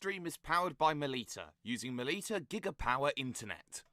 stream is powered by Melita, using Melita Gigapower Internet.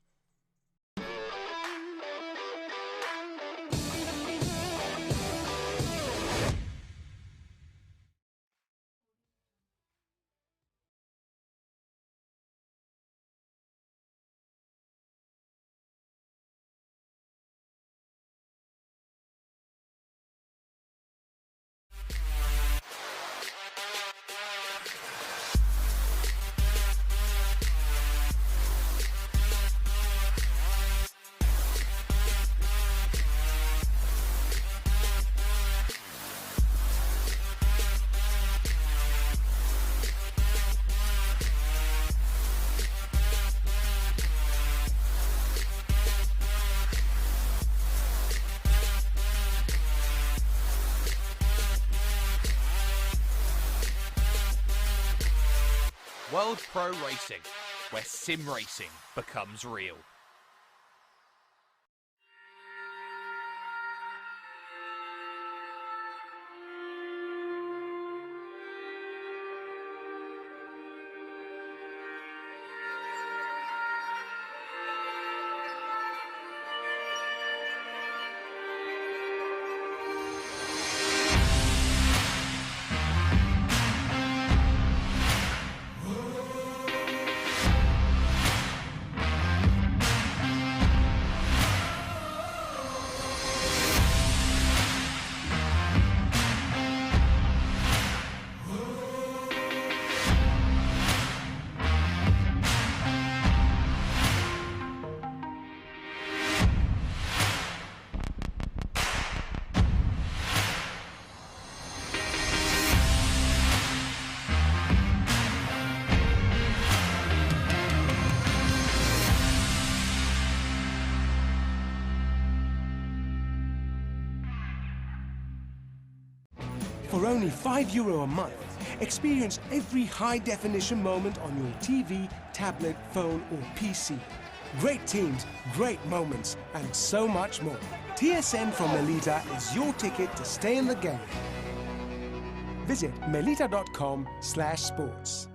World Pro Racing, where sim racing becomes real. For only €5 a month, experience every high-definition moment on your TV, tablet, phone or PC. Great teams, great moments, and so much more. TSN from Melita is your ticket to stay in the game. Visit melita.com/sports.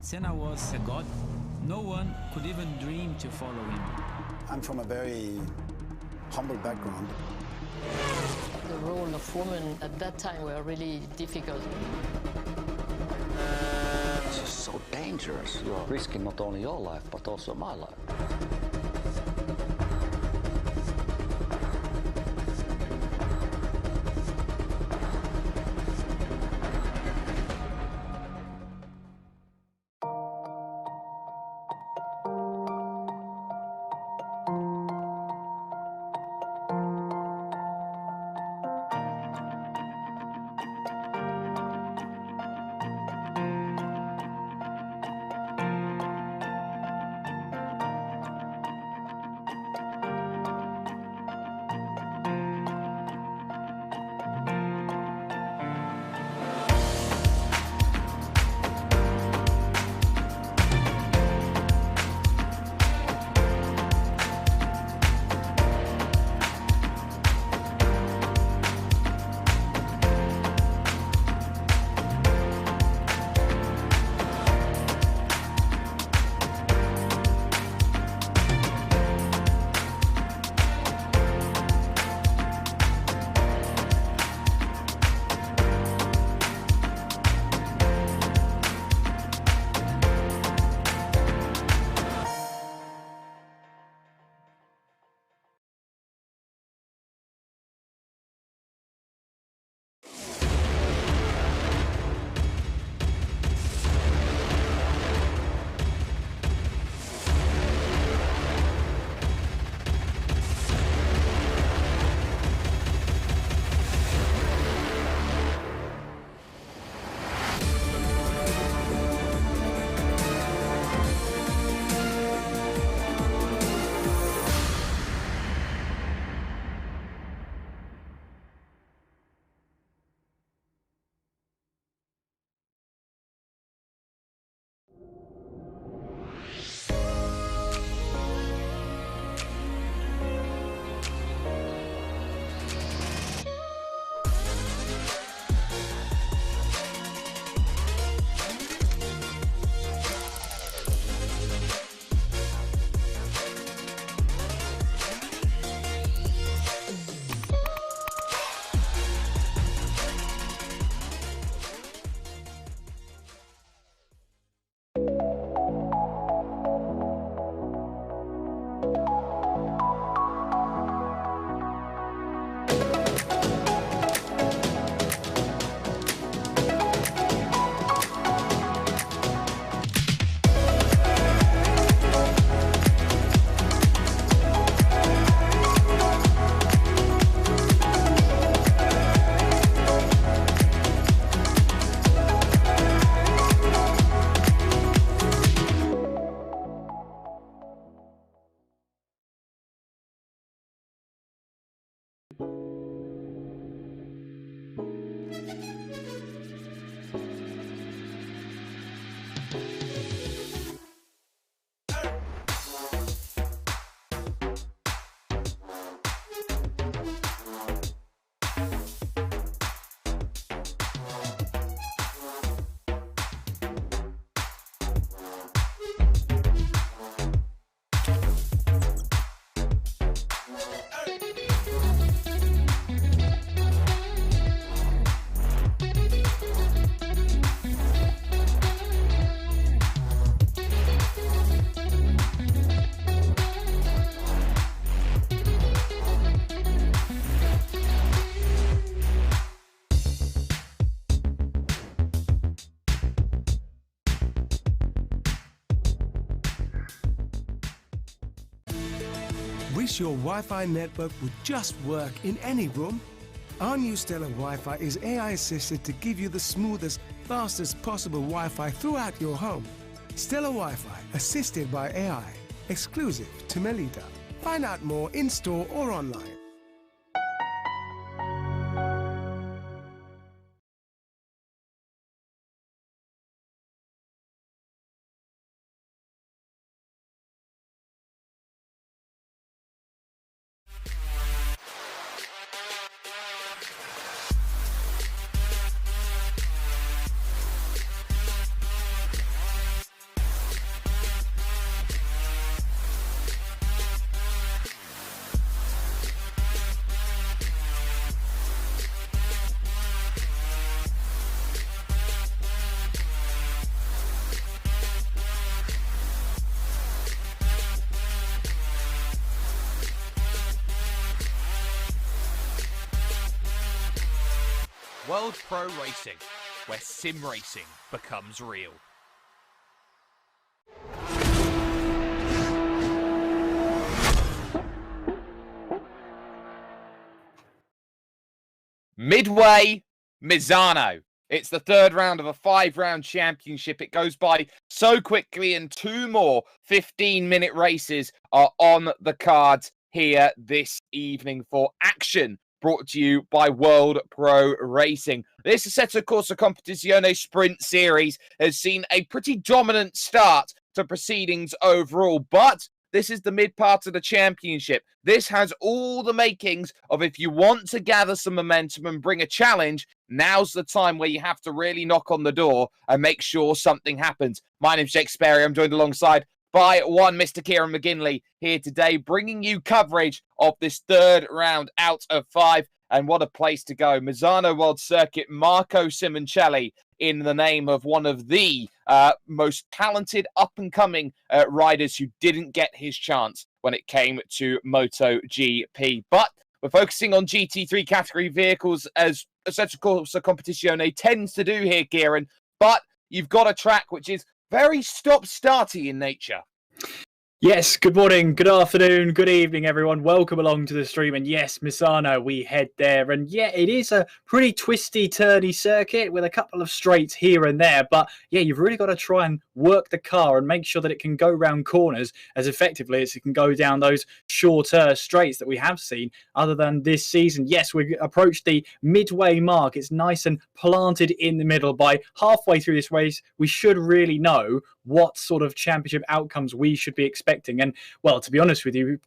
Senna was a god, No one could even dream to follow him. I'm from a very humble background. The role of women at that time were really difficult. This is so dangerous. You're risking not only your life, but also my life. Wish your Wi-Fi network would just work in any room? Our new Stellar Wi-Fi is AI assisted to give you the smoothest, fastest possible Wi-Fi throughout your home. Stellar Wi-Fi assisted by AI, exclusive to Melita. Find out more in-store or online. World Pro Racing, where sim racing becomes real. Midway, Misano. It's the third round of a 5-round championship. It goes by so quickly, and 2 more 15-minute races are on the cards here this evening for action, brought to you by World Pro Racing. This Assetto Corsa Competizione Sprint Series has seen a pretty dominant start to proceedings overall, but this is the mid part of the championship. This has all the makings of, if you want to gather some momentum and bring a challenge, now's the time where you have to really knock on the door and make sure something happens. My name's Jake Sperry. I'm joined alongside by one Mr. Kieran McGinley here today, bringing you coverage of this third round out of 5. And what a place to go. Misano World Circuit, Marco Simoncelli, in the name of one of the most talented up-and-coming riders who didn't get his chance when it came to MotoGP. But we're focusing on GT3 category vehicles, as Assetto Corsa Competizione tends to do here, Kieran. But you've got a track which is very stop-starty in nature. Yes, good morning, good afternoon, good evening, everyone. Welcome along to the stream. And yes, Misano, we head there. And yeah, it is a pretty twisty, turny circuit with a couple of straights here and there. But yeah, you've really got to try and work the car and make sure that it can go round corners as effectively as it can go down those shorter straights that we have seen other than this season. Yes, we approached the midway mark. It's nice and planted in the middle. By halfway through this race, we should really know what sort of championship outcomes we should be expecting. And, well, to be honest with you,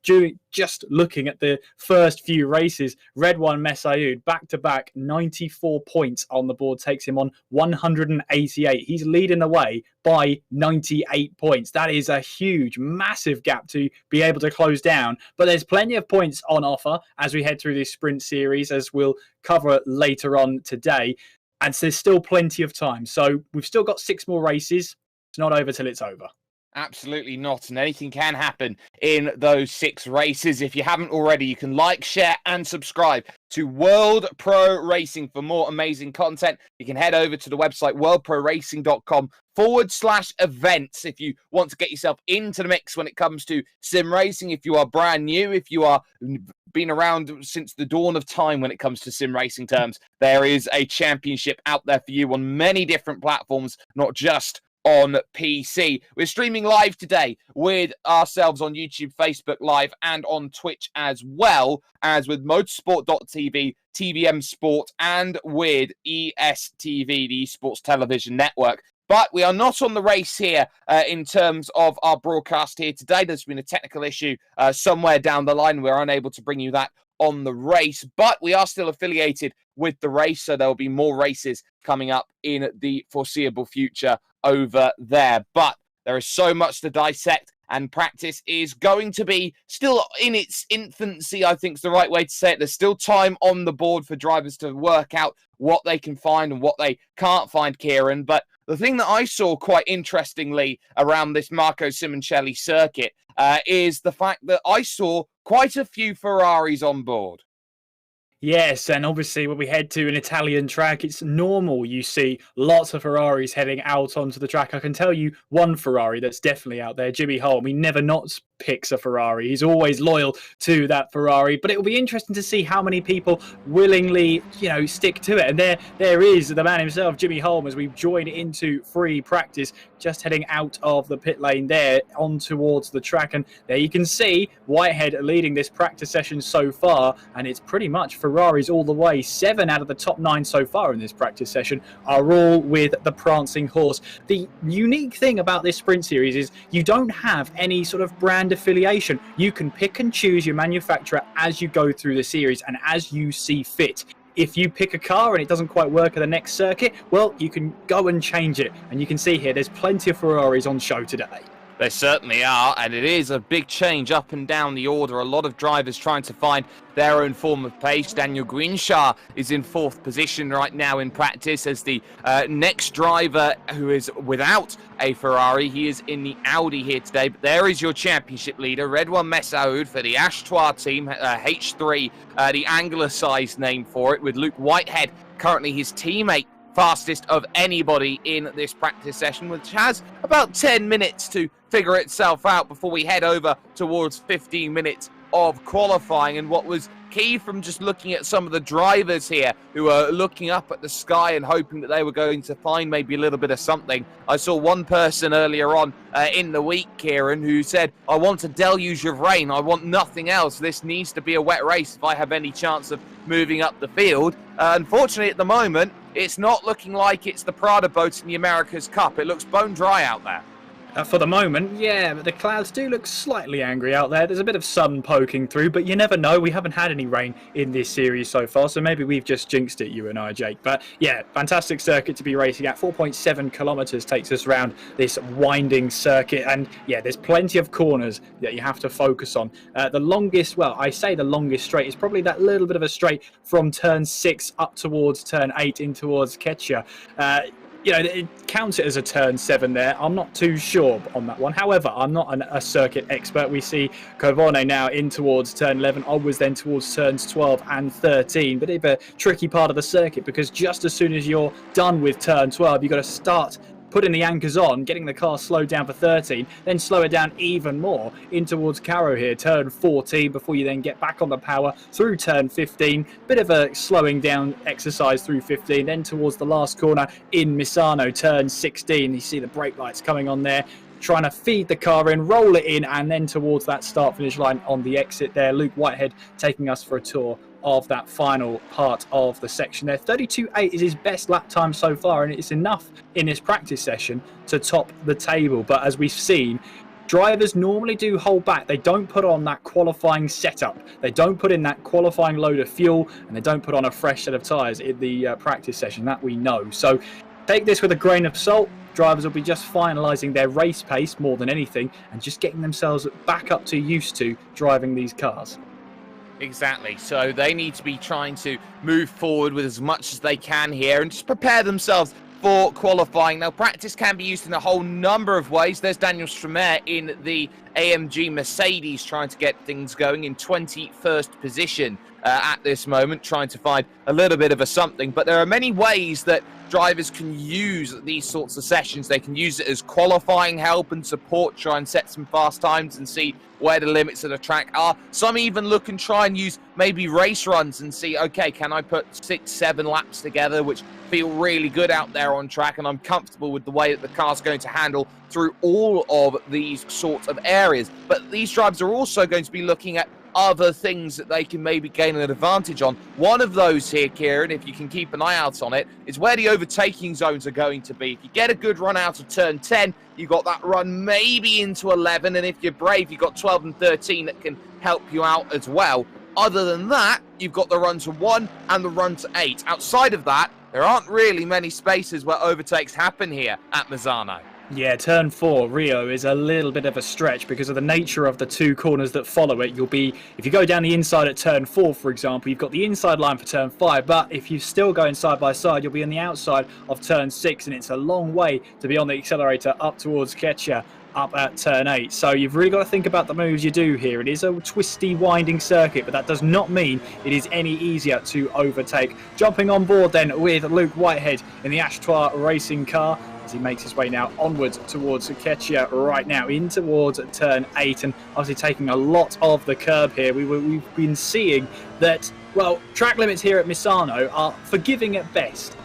just looking at the first few races, Redwan Messaoud, back-to-back, 94 points on the board, takes him on 188. He's leading the way by 98 points. That is a huge, massive gap to be able to close down. But there's plenty of points on offer as we head through this sprint series, as we'll cover later on today. And so there's still plenty of time. So we've still got 6 more races. It's not over till it's over. Absolutely not, and anything can happen in those 6 races. If you haven't already, you can like, share, and subscribe to World Pro Racing for more amazing content. You can head over to the website worldproracing.com/events if you want to get yourself into the mix when it comes to sim racing. If you are brand new, if you are been around since the dawn of time when it comes to sim racing terms, there is a championship out there for you on many different platforms, not just on PC. We're streaming live today with ourselves on YouTube, Facebook Live, and on Twitch, as well as with motorsport.tv, TVM Sport, and with ESTV, the Esports Television Network. But we are not on the race here in terms of our broadcast here today. There's been a technical issue somewhere down the line. We're unable to bring you that on the race, but we are still affiliated with the race, so there'll be more races coming up in the foreseeable future over there. But there is so much to dissect, and practice is going to be still in its infancy, I think is the right way to say it. There's still time on the board for drivers to work out what they can find and what they can't find, Kieran. But the thing that I saw quite interestingly around this Marco Simoncelli circuit is the fact that I saw quite a few Ferraris on board. Yes, and obviously when we head to an Italian track, it's normal you see lots of Ferraris heading out onto the track. I can tell you one Ferrari that's definitely out there, Jimmy Holm. He never not picks a Ferrari. He's always loyal to that Ferrari. But it will be interesting to see how many people willingly, stick to it. And there is the man himself, Jimmy Holm, as we join into free practice, just heading out of the pit lane there on towards the track. And there you can see Whitehead leading this practice session so far. And it's pretty much Ferraris all the way. 7 out of the top 9 so far in this practice session are all with the prancing horse. The unique thing about this sprint series is you don't have any sort of brand affiliation. You can pick and choose your manufacturer as you go through the series and as you see fit. If you pick a car and it doesn't quite work at the next circuit, well, you can go and change it. And you can see here, there's plenty of Ferraris on show today. They certainly are, and it is a big change up and down the order. A lot of drivers trying to find their own form of pace. Daniel Greenshaw is in 4th position right now in practice as the next driver who is without a Ferrari. He is in the Audi here today. But there is your championship leader, Redwan Messaoud for the Ashtois team, H3, the angular-sized name for it, with Luke Whitehead currently his teammate fastest of anybody in this practice session, which has about 10 minutes to figure itself out before we head over towards 15 minutes of qualifying. And what was key from just looking at some of the drivers here who are looking up at the sky and hoping that they were going to find maybe a little bit of something. I saw one person earlier on in the week, Kieran, who said, I want a deluge of rain. I want nothing else. This needs to be a wet race if I have any chance of moving up the field. Unfortunately, at the moment, it's not looking like it's the Prada boat in the America's Cup. It looks bone dry out there. For the moment, yeah, but the clouds do look slightly angry out there. There's a bit of sun poking through, but you never know. We haven't had any rain in this series so far, so maybe we've just jinxed it, you and I, Jake. But yeah, fantastic circuit to be racing at. 4.7 kilometers takes us around this winding circuit, and yeah, there's plenty of corners that you have to focus on. The longest, well, I say the longest straight is probably that little bit of a straight from turn 6 up towards turn 8 in towards Ketchia. You know, it counts it as a turn 7 there. I'm not too sure on that one. However, I'm not a circuit expert. We see Covone now in towards turn 11, onwards then towards turns 12 and 13. But it's a tricky part of the circuit because just as soon as you're done with turn 12, you've got to start putting the anchors on, getting the car slowed down for 13, then slow it down even more in towards Caro here, turn 14, before you then get back on the power through turn 15. Bit of a slowing down exercise through 15, then towards the last corner in Misano, turn 16. You see the brake lights coming on there, trying to feed the car in, roll it in, and then towards that start-finish line on the exit there. Luke Whitehead taking us for a tour of that final part of the section there. 32.8 is his best lap time so far, and it's enough in this practice session to top the table. But as we've seen, drivers normally do hold back. They don't put on that qualifying setup. They don't put in that qualifying load of fuel, and they don't put on a fresh set of tyres in the practice session. That we know. So take this with a grain of salt. Drivers will be just finalising their race pace more than anything and just getting themselves back up to used to driving these cars. Exactly. So they need to be trying to move forward with as much as they can here and just prepare themselves for qualifying. Now, practice can be used in a whole number of ways. There's Daniel Stramer in the AMG Mercedes trying to get things going in 21st position at this moment, trying to find a little bit of a something. But there are many ways that drivers can use these sorts of sessions. They can use it as qualifying help and support, try and set some fast times and see where the limits of the track are. Some even look and try and use maybe race runs and see, okay, can I put 6-7 laps together, which feel really good out there on track, and I'm comfortable with the way that the car's going to handle through all of these sorts of areas. But these drivers are also going to be looking at other things that they can maybe gain an advantage on. One of those here, Kieran, if you can keep an eye out on it, is where the overtaking zones are going to be. If you get a good run out of turn 10, you've got that run maybe into 11, and if you're brave, you've got 12 and 13 that can help you out as well. Other than that, you've got the run to 1 and the run to 8. Outside of that, there aren't really many spaces where overtakes happen here at Misano. Yeah, turn 4, Rio, is a little bit of a stretch because of the nature of the two corners that follow it. You'll be, if you go down the inside at turn 4, for example, you've got the inside line for turn 5, but if you're still going side by side, you'll be on the outside of turn 6, and it's a long way to be on the accelerator up towards Ketchia, up at turn 8. So you've really got to think about the moves you do here. It is a twisty, winding circuit, but that does not mean it is any easier to overtake. Jumping on board then with Luke Whitehead in the Ashtoir racing car, as he makes his way now onwards towards Ketchia right now in towards turn 8, and obviously taking a lot of the curb here. We've been seeing that, well, track limits here at Misano are forgiving at best.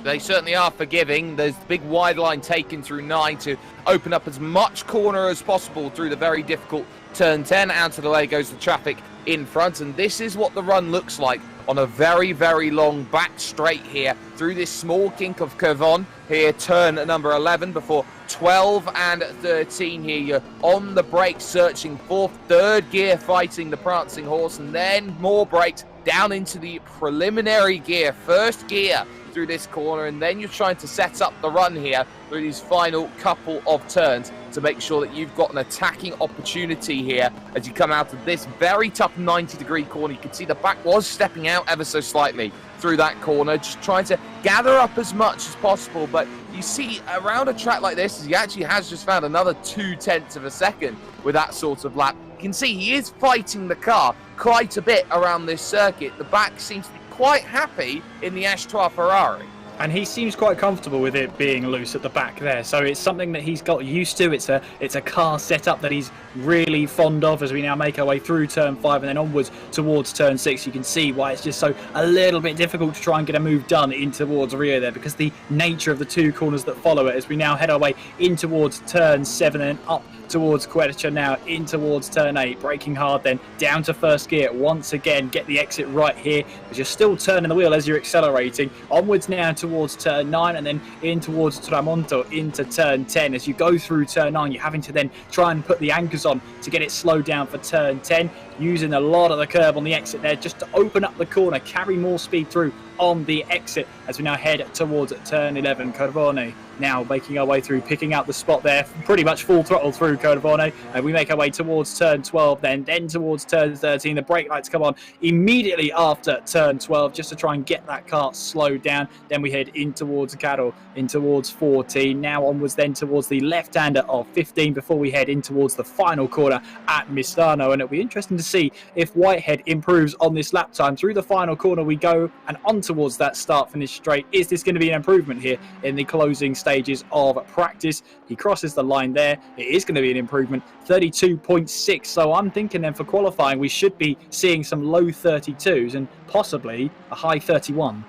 They certainly are forgiving. There's the big wide line taken through 9 to open up as much corner as possible through the very difficult turn 10. Out of the way goes the traffic in front, and this is what the run looks like on a very, very long back straight here through this small kink of Covone here, turn number 11, before 12 and 13 here. You're on the brakes searching for third gear, fighting the prancing horse, and then more brakes down into the preliminary gear, first gear through this corner, and then you're trying to set up the run here through these final couple of turns to make sure that you've got an attacking opportunity here as you come out of this very tough 90-degree corner. You can see the back was stepping out ever so slightly through that corner, just trying to gather up as much as possible. But you see around a track like this, he actually has just found another 0.2 of a second with that sort of lap. You can see he is fighting the car quite a bit around this circuit. The back seems to be quite happy in the Ashtoire Ferrari. And he seems quite comfortable with it being loose at the back there. So it's something that he's got used to. It's a car setup that he's really fond of as we now make our way through turn 5 and then onwards towards turn 6. You can see why it's just so a little bit difficult to try and get a move done in towards Rio there, because the nature of the two corners that follow it as we now head our way in towards turn 7 and up towards Quercia, now in towards turn 8, braking hard then down to first gear once again, get the exit right here as you're still turning the wheel as you're accelerating onwards now towards turn 9 and then in towards Tramonto into turn 10. As you go through turn 9, you're having to then try and put the anchors on to get it slowed down for turn 10, using a lot of the curb on the exit there just to open up the corner, carry more speed through on the exit as we now head towards turn 11. Carbone now making our way through, picking out the spot there, pretty much full throttle through Carbone, and we make our way towards turn 12 then towards turn 13. The brake lights come on immediately after turn 12 just to try and get that car slowed down. Then we head in towards Caro, in towards 14, now onwards then towards the left-hander of 15 before we head in towards the final corner at Misano. And it'll be interesting to see if Whitehead improves on this lap time. Through the final corner we go and on towards that start-finish straight. Is this going to be an improvement here in the closing stages of practice? He crosses the line there. It is going to be an improvement, 32.6. So I'm thinking then for qualifying we should be seeing some low 32s and possibly a high 31.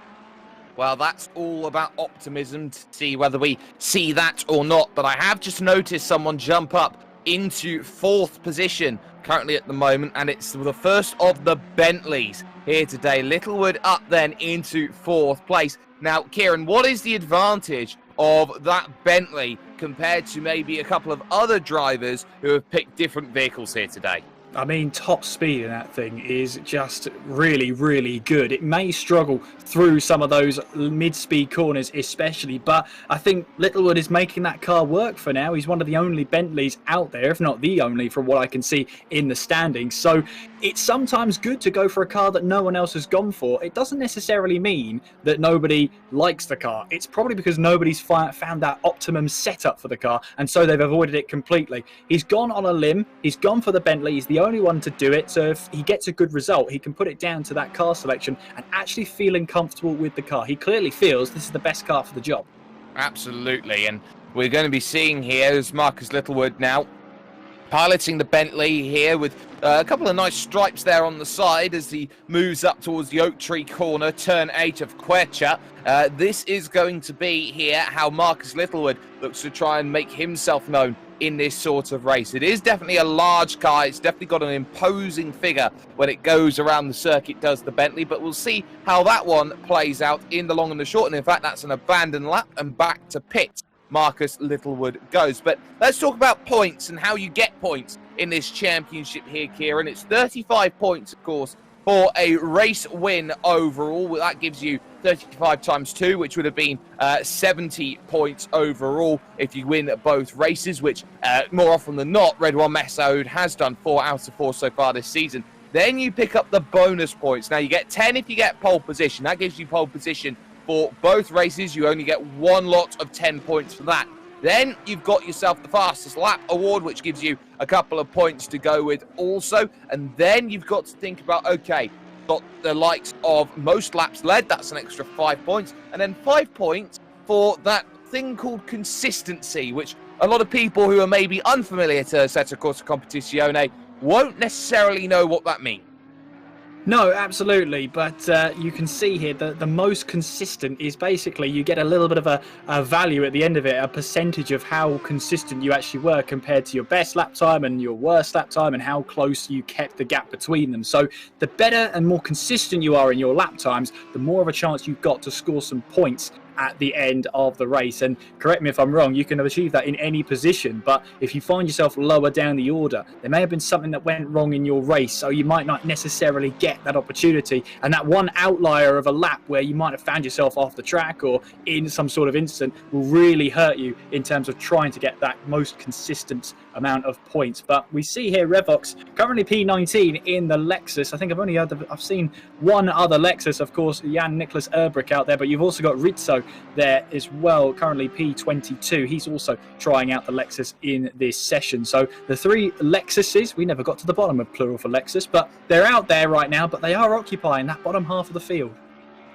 Well, that's all about optimism to see whether we see that or not. But I have just noticed someone jump up into 4th position currently at the moment, and it's the first of the Bentleys here today. Littlewood up then into 4th place. Now, Kieran, what is the advantage of that Bentley compared to maybe a couple of other drivers who have picked different vehicles here today? I mean, top speed in that thing is just really, really good. It may struggle through some of those mid-speed corners especially, but I think Littlewood is making that car work for now. He's one of the only Bentleys out there, if not the only, from what I can see in the standings. So it's sometimes good to go for a car that no one else has gone for. It doesn't necessarily mean that nobody likes the car. It's probably because nobody's found that optimum setup for the car, and so they've avoided it completely. He's gone on a limb. He's gone for the Bentley. He's the only one to do it, so if he gets a good result he can put it down to that car selection and actually feeling comfortable with the car. He clearly feels this is the best car for the job. Absolutely, and we're going to be seeing here is Marcus Littlewood now piloting the Bentley here with a couple of nice stripes there on the side as he moves up towards the Oak Tree corner, turn 8 of Quercia. This is going to be here how Marcus Littlewood looks to try and make himself known in this sort of race. It is definitely a large car. It's definitely got an imposing figure when it goes around the circuit, does the Bentley, but we'll see how that one plays out in the long and the short. And in fact, that's an abandoned lap and back to pit Marcus Littlewood goes. But let's talk about points and how you get points in this championship here, Kieran. It's 35 points, of course, for a race win overall. Well, that gives you 35 times 2, which would have been 70 points overall if you win both races, which more often than not, Red One Messaoud has done 4 out of 4 so far this season. Then you pick up the bonus points. Now, you get 10 if you get pole position. That gives you pole position for both races. You only get 1 lot of 10 points for that. Then you've got yourself the fastest lap award, which gives you a couple of points to go with also. And then you've got to think about, okay, got the likes of most laps led. That's an extra 5 points. And then 5 points for that thing called consistency, which a lot of people who are maybe unfamiliar to Assetto Corsa Competizione won't necessarily know what that means. No, absolutely, but you can see here that the most consistent is basically you get a little bit of a value at the end of it, a percentage of how consistent you actually were compared to your best lap time and your worst lap time and how close you kept the gap between them. So the better and more consistent you are in your lap times, the more of a chance you've got to score some points at the end of the race. And correct me if I'm wrong, you can achieve that in any position, but if you find yourself lower down the order, there may have been something that went wrong in your race, so you might not necessarily get that opportunity, and that one outlier of a lap where you might have found yourself off the track or in some sort of incident will really hurt you in terms of trying to get that most consistent amount of points. But we see here Revox currently P19 in the Lexus. I think I've seen one other Lexus, of course, Jan Nicholas Erbrich out there, but you've also got Rizzo there as well, currently P22. He's also trying out the Lexus in this session. So the 3 Lexuses, we never got to the bottom of plural for Lexus, but they're out there right now, but they are occupying that bottom half of the field.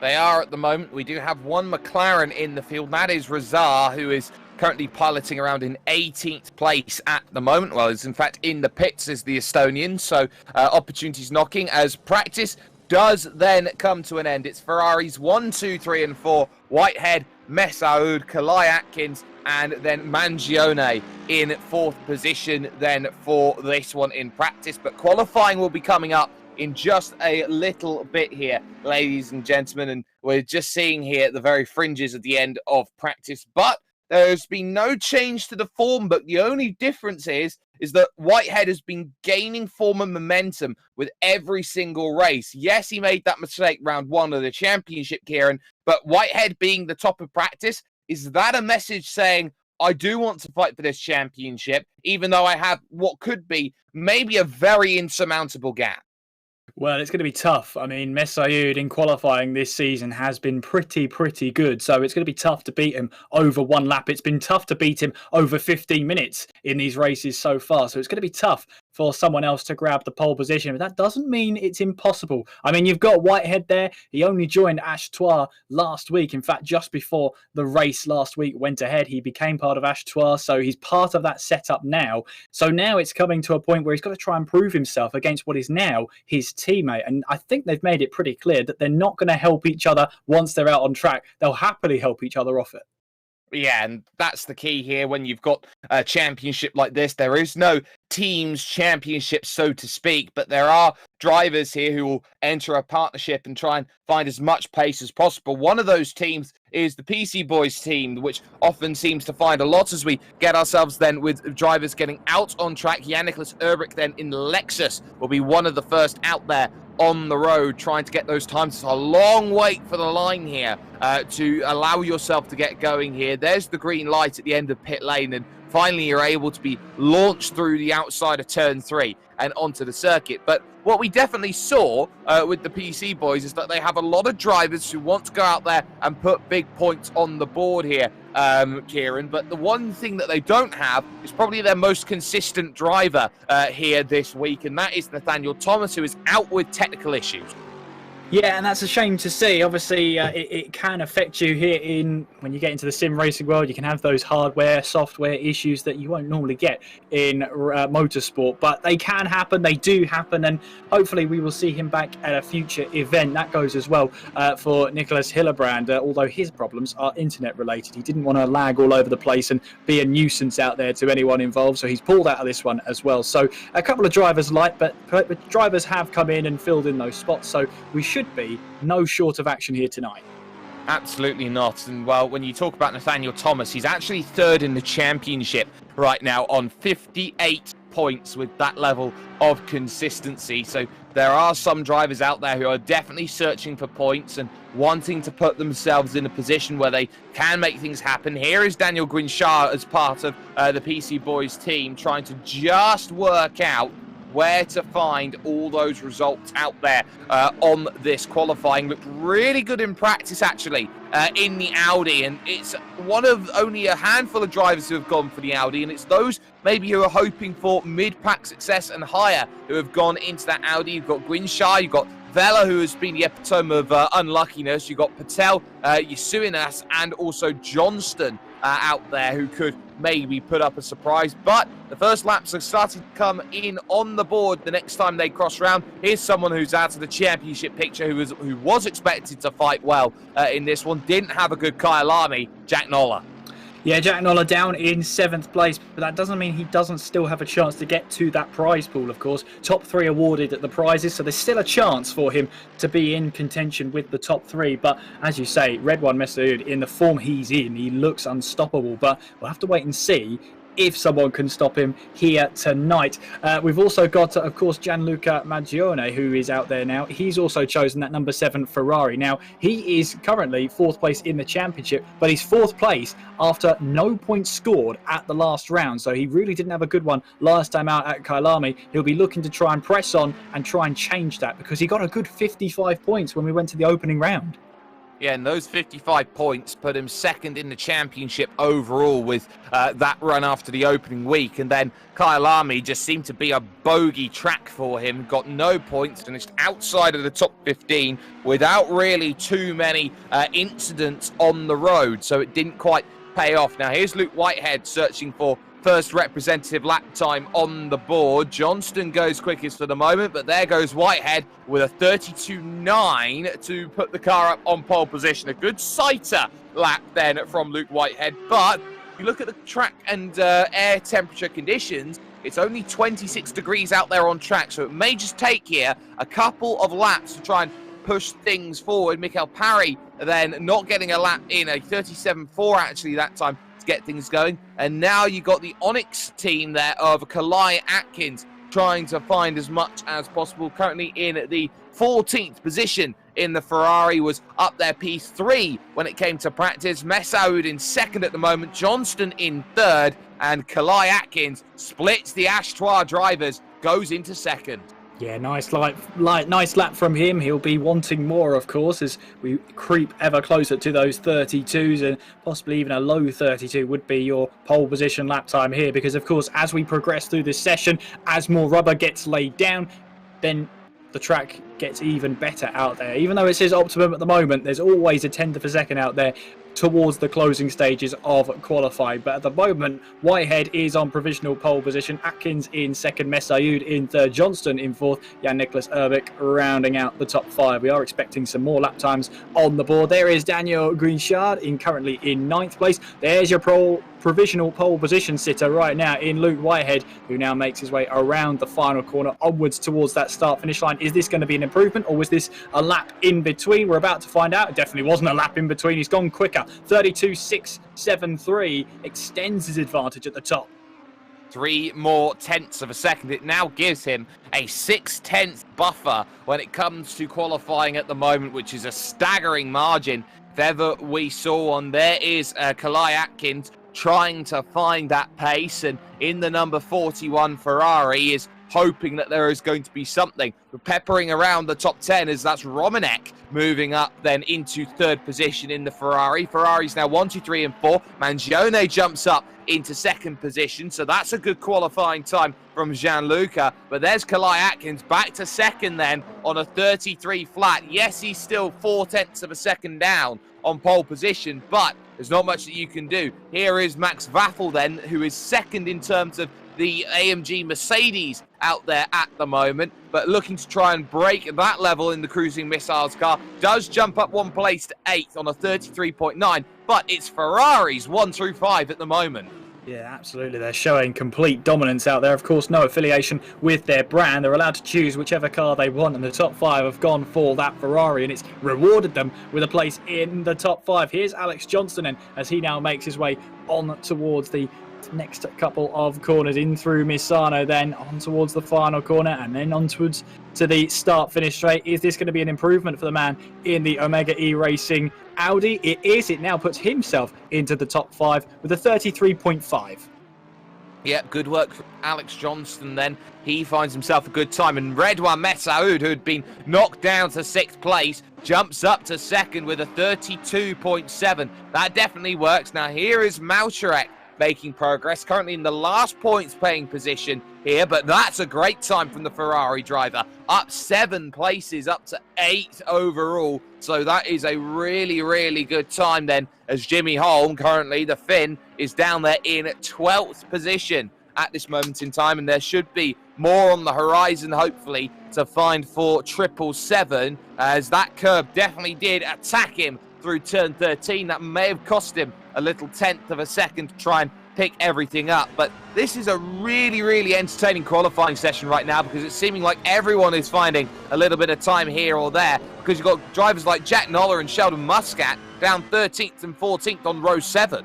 They are at the moment. We do have one McLaren in the field. That is Razar, who is currently piloting around in 18th place at the moment. Well, is in fact in the pits is the Estonian. So opportunities knocking as practice does then come to an end. It's Ferraris 1, 2, 3, and 4. Whitehead, Messaoud, Kalai Atkins, and then Mangione in fourth position then for this one in practice. But qualifying will be coming up in just a little bit here, ladies and gentlemen. And we're just seeing here at the very fringes at the end of practice. But there's been no change to the form, but the only difference is that Whitehead has been gaining form and momentum with every single race. Yes, he made that mistake round 1 of the championship, Kieran, but Whitehead being the top of practice, is that a message saying, I do want to fight for this championship, even though I have what could be maybe a very insurmountable gap? Well, it's going to be tough. I mean, Messaoud in qualifying this season has been pretty good. So it's going to be tough to beat him over one lap. It's been tough to beat him over 15 minutes in these races so far. So it's going to be tough for someone else to grab the pole position. But that doesn't mean it's impossible. I mean, you've got Whitehead there. He only joined Ashtoire last week. In fact, just before the race last week went ahead, he became part of Ashtoire. So he's part of that setup now. So now it's coming to a point where he's got to try and prove himself against what is now his teammate. And I think they've made it pretty clear that they're not going to help each other once they're out on track. They'll happily help each other off it. Yeah, and that's the key here when you've got a championship like this. There is no team's championship, so to speak, but there are drivers here who will enter a partnership and try and find as much pace as possible. One of those teams is the PC Boys team, which often seems to find a lot as we get ourselves then with drivers getting out on track. Jan-Nicolas Erbrich then in Lexus will be one of the first out there on the road trying to get those times. It's a long wait for the line here to allow yourself to get going here. There's the green light at the end of pit lane, and finally you're able to be launched through the outside of turn 3 and onto the circuit. But what we definitely saw with the PC Boys is that they have a lot of drivers who want to go out there and put big points on the board here, Kieran. But the one thing that they don't have is probably their most consistent driver here this week, and that is Nathaniel Thomas, who is out with technical issues. Yeah, and that's a shame to see. Obviously, it can affect you here when you get into the sim racing world. You can have those hardware, software issues that you won't normally get in motorsport, but they can happen. They do happen, and hopefully we will see him back at a future event. That goes as well for Nicholas Hillebrand, although his problems are internet related. He didn't want to lag all over the place and be a nuisance out there to anyone involved, so he's pulled out of this one as well. So a couple of drivers light, but drivers have come in and filled in those spots, so we should be no short of action here tonight. Absolutely not. And well, when you talk about Nathaniel Thomas, he's actually third in the championship right now on 58 points with that level of consistency. So there are some drivers out there who are definitely searching for points and wanting to put themselves in a position where they can make things happen. Here is Daniel Guinchard as part of the PC Boys team, trying to just work out where to find all those results out there on this qualifying. Looked really good in practice, actually, in the Audi, and it's one of only a handful of drivers who have gone for the Audi, and it's those maybe who are hoping for mid-pack success and higher who have gone into that Audi. You've got Guinchard, you've got Vela, who has been the epitome of unluckiness. You've got Patel, Yasuinas, and also Johnston out there who could maybe put up a surprise. But the first laps are starting to come in on the board the next time they cross round. Here's someone who's out of the championship picture who was expected to fight well in this one. Didn't have a good Kyalami, Jack Noller. Yeah, Jack Noller down in 7th place, but that doesn't mean he doesn't still have a chance to get to that prize pool, of course. Top 3 awarded at the prizes, so there's still a chance for him to be in contention with the top 3. But as you say, Red One Messaoud, in the form he's in, he looks unstoppable, but we'll have to wait and see if someone can stop him here tonight. We've also got, of course, Gianluca Mangione, who is out there now. He's also chosen that number 7 Ferrari. Now, he is currently 4th place in the championship, but he's 4th place after no points scored at the last round. So he really didn't have a good one last time out at Kyalami. He'll be looking to try and press on and try and change that, because he got a good 55 points when we went to the opening round. Yeah, and those 55 points put him second in the championship overall with that run after the opening week. And then Kyalami just seemed to be a bogey track for him. Got no points, finished outside of the top 15 without really too many incidents on the road. So it didn't quite pay off. Now here's Luke Whitehead searching for first representative lap time on the board. Johnston goes quickest for the moment, but there goes Whitehead with a 32.9 to put the car up on pole position. A good sighter lap then from Luke Whitehead, but if you look at the track and air temperature conditions, it's only 26 degrees out there on track, so it may just take here a couple of laps to try and push things forward. Mikael Parry then not getting a lap in, a 37.4 actually that time, to get things going. And now you got the Onyx team there of Kalai Atkins trying to find as much as possible. Currently in the 14th position in the Ferrari, was up there P3 when it came to practice. Messaoud in second at the moment, Johnston in third, and Kalai Atkins splits the Ashtois drivers, goes into second. Yeah, nice lap from him. He'll be wanting more, of course, as we creep ever closer to those 32s, and possibly even a low 32 would be your pole position lap time here, because, of course, as we progress through this session, as more rubber gets laid down, then the track gets even better out there. Even though it says optimum at the moment, there's always a tenth of a second out there towards the closing stages of qualifying. But at the moment, Whitehead is on provisional pole position, Atkins in second, Messaoud in third, Johnston in fourth, Jan-Niklas Erbeck rounding out the top five. We are expecting some more lap times on the board. There is Daniel Grinchard currently in ninth place. There's your provisional pole position sitter right now in Luke Whitehead, who now makes his way around the final corner onwards towards that start finish line. Is this going to be an improvement, or was this a lap in between? We're about to find out. It definitely wasn't a lap in between. He's gone quicker. 32.673 extends his advantage at the top. 3 more tenths of a second. It now gives him a 6/10 buffer when it comes to qualifying at the moment, which is a staggering margin if ever we saw one. There is Kalai Atkins trying to find that pace, and in the number 41 Ferrari is hoping that there is going to be something. We're peppering around the top 10 as that's Romanek moving up then into third position in the Ferrari. Ferrari's now 1, 2, 3 and 4. Mangione jumps up into second position, so that's a good qualifying time from Gianluca. But there's Kalai Atkins back to second then on a 33 flat. Yes, he's still 4/10 of a second down on pole position, but there's not much that you can do. Here is Max Waffel then, who is second in terms of the AMG Mercedes out there at the moment, but looking to try and break that level in the Cruising Missiles car. Does jump up one place to 8th on a 33.9, but it's Ferraris 1 through 5 at the moment. Yeah, absolutely. They're showing complete dominance out there. Of course, no affiliation with their brand. They're allowed to choose whichever car they want, and the top 5 have gone for that Ferrari, and it's rewarded them with a place in the top 5. Here's Alex Johnston, and as he now makes his way on towards the next couple of corners, in through Misano, then on towards the final corner, and then onwards to the start finish straight. Is this going to be an improvement for the man in the Omega E Racing Audi? It is. It now puts himself into the top 5 with a 33.5. Yeah, good work from Alex Johnston then. He finds himself a good time, and Redouane Messaoud, who had been knocked down to 6th place, jumps up to second with a 32.7. That definitely works. Now here is Maucherek making progress, currently in the last points paying position here, but that's a great time from the Ferrari driver, up 7 places, up to 8th overall, so that is a really, really good time then, as Jimmy Holm, currently the Finn, is down there in 12th position at this moment in time, and there should be more on the horizon, hopefully, to find for 777, as that curb definitely did attack him through turn 13. That may have cost him a little 10th of a second to try and pick everything up. But this is a really, really entertaining qualifying session right now, because it's seeming like everyone is finding a little bit of time here or there, because you've got drivers like Jack Noller and Sheldon Muscat down 13th and 14th on row 7.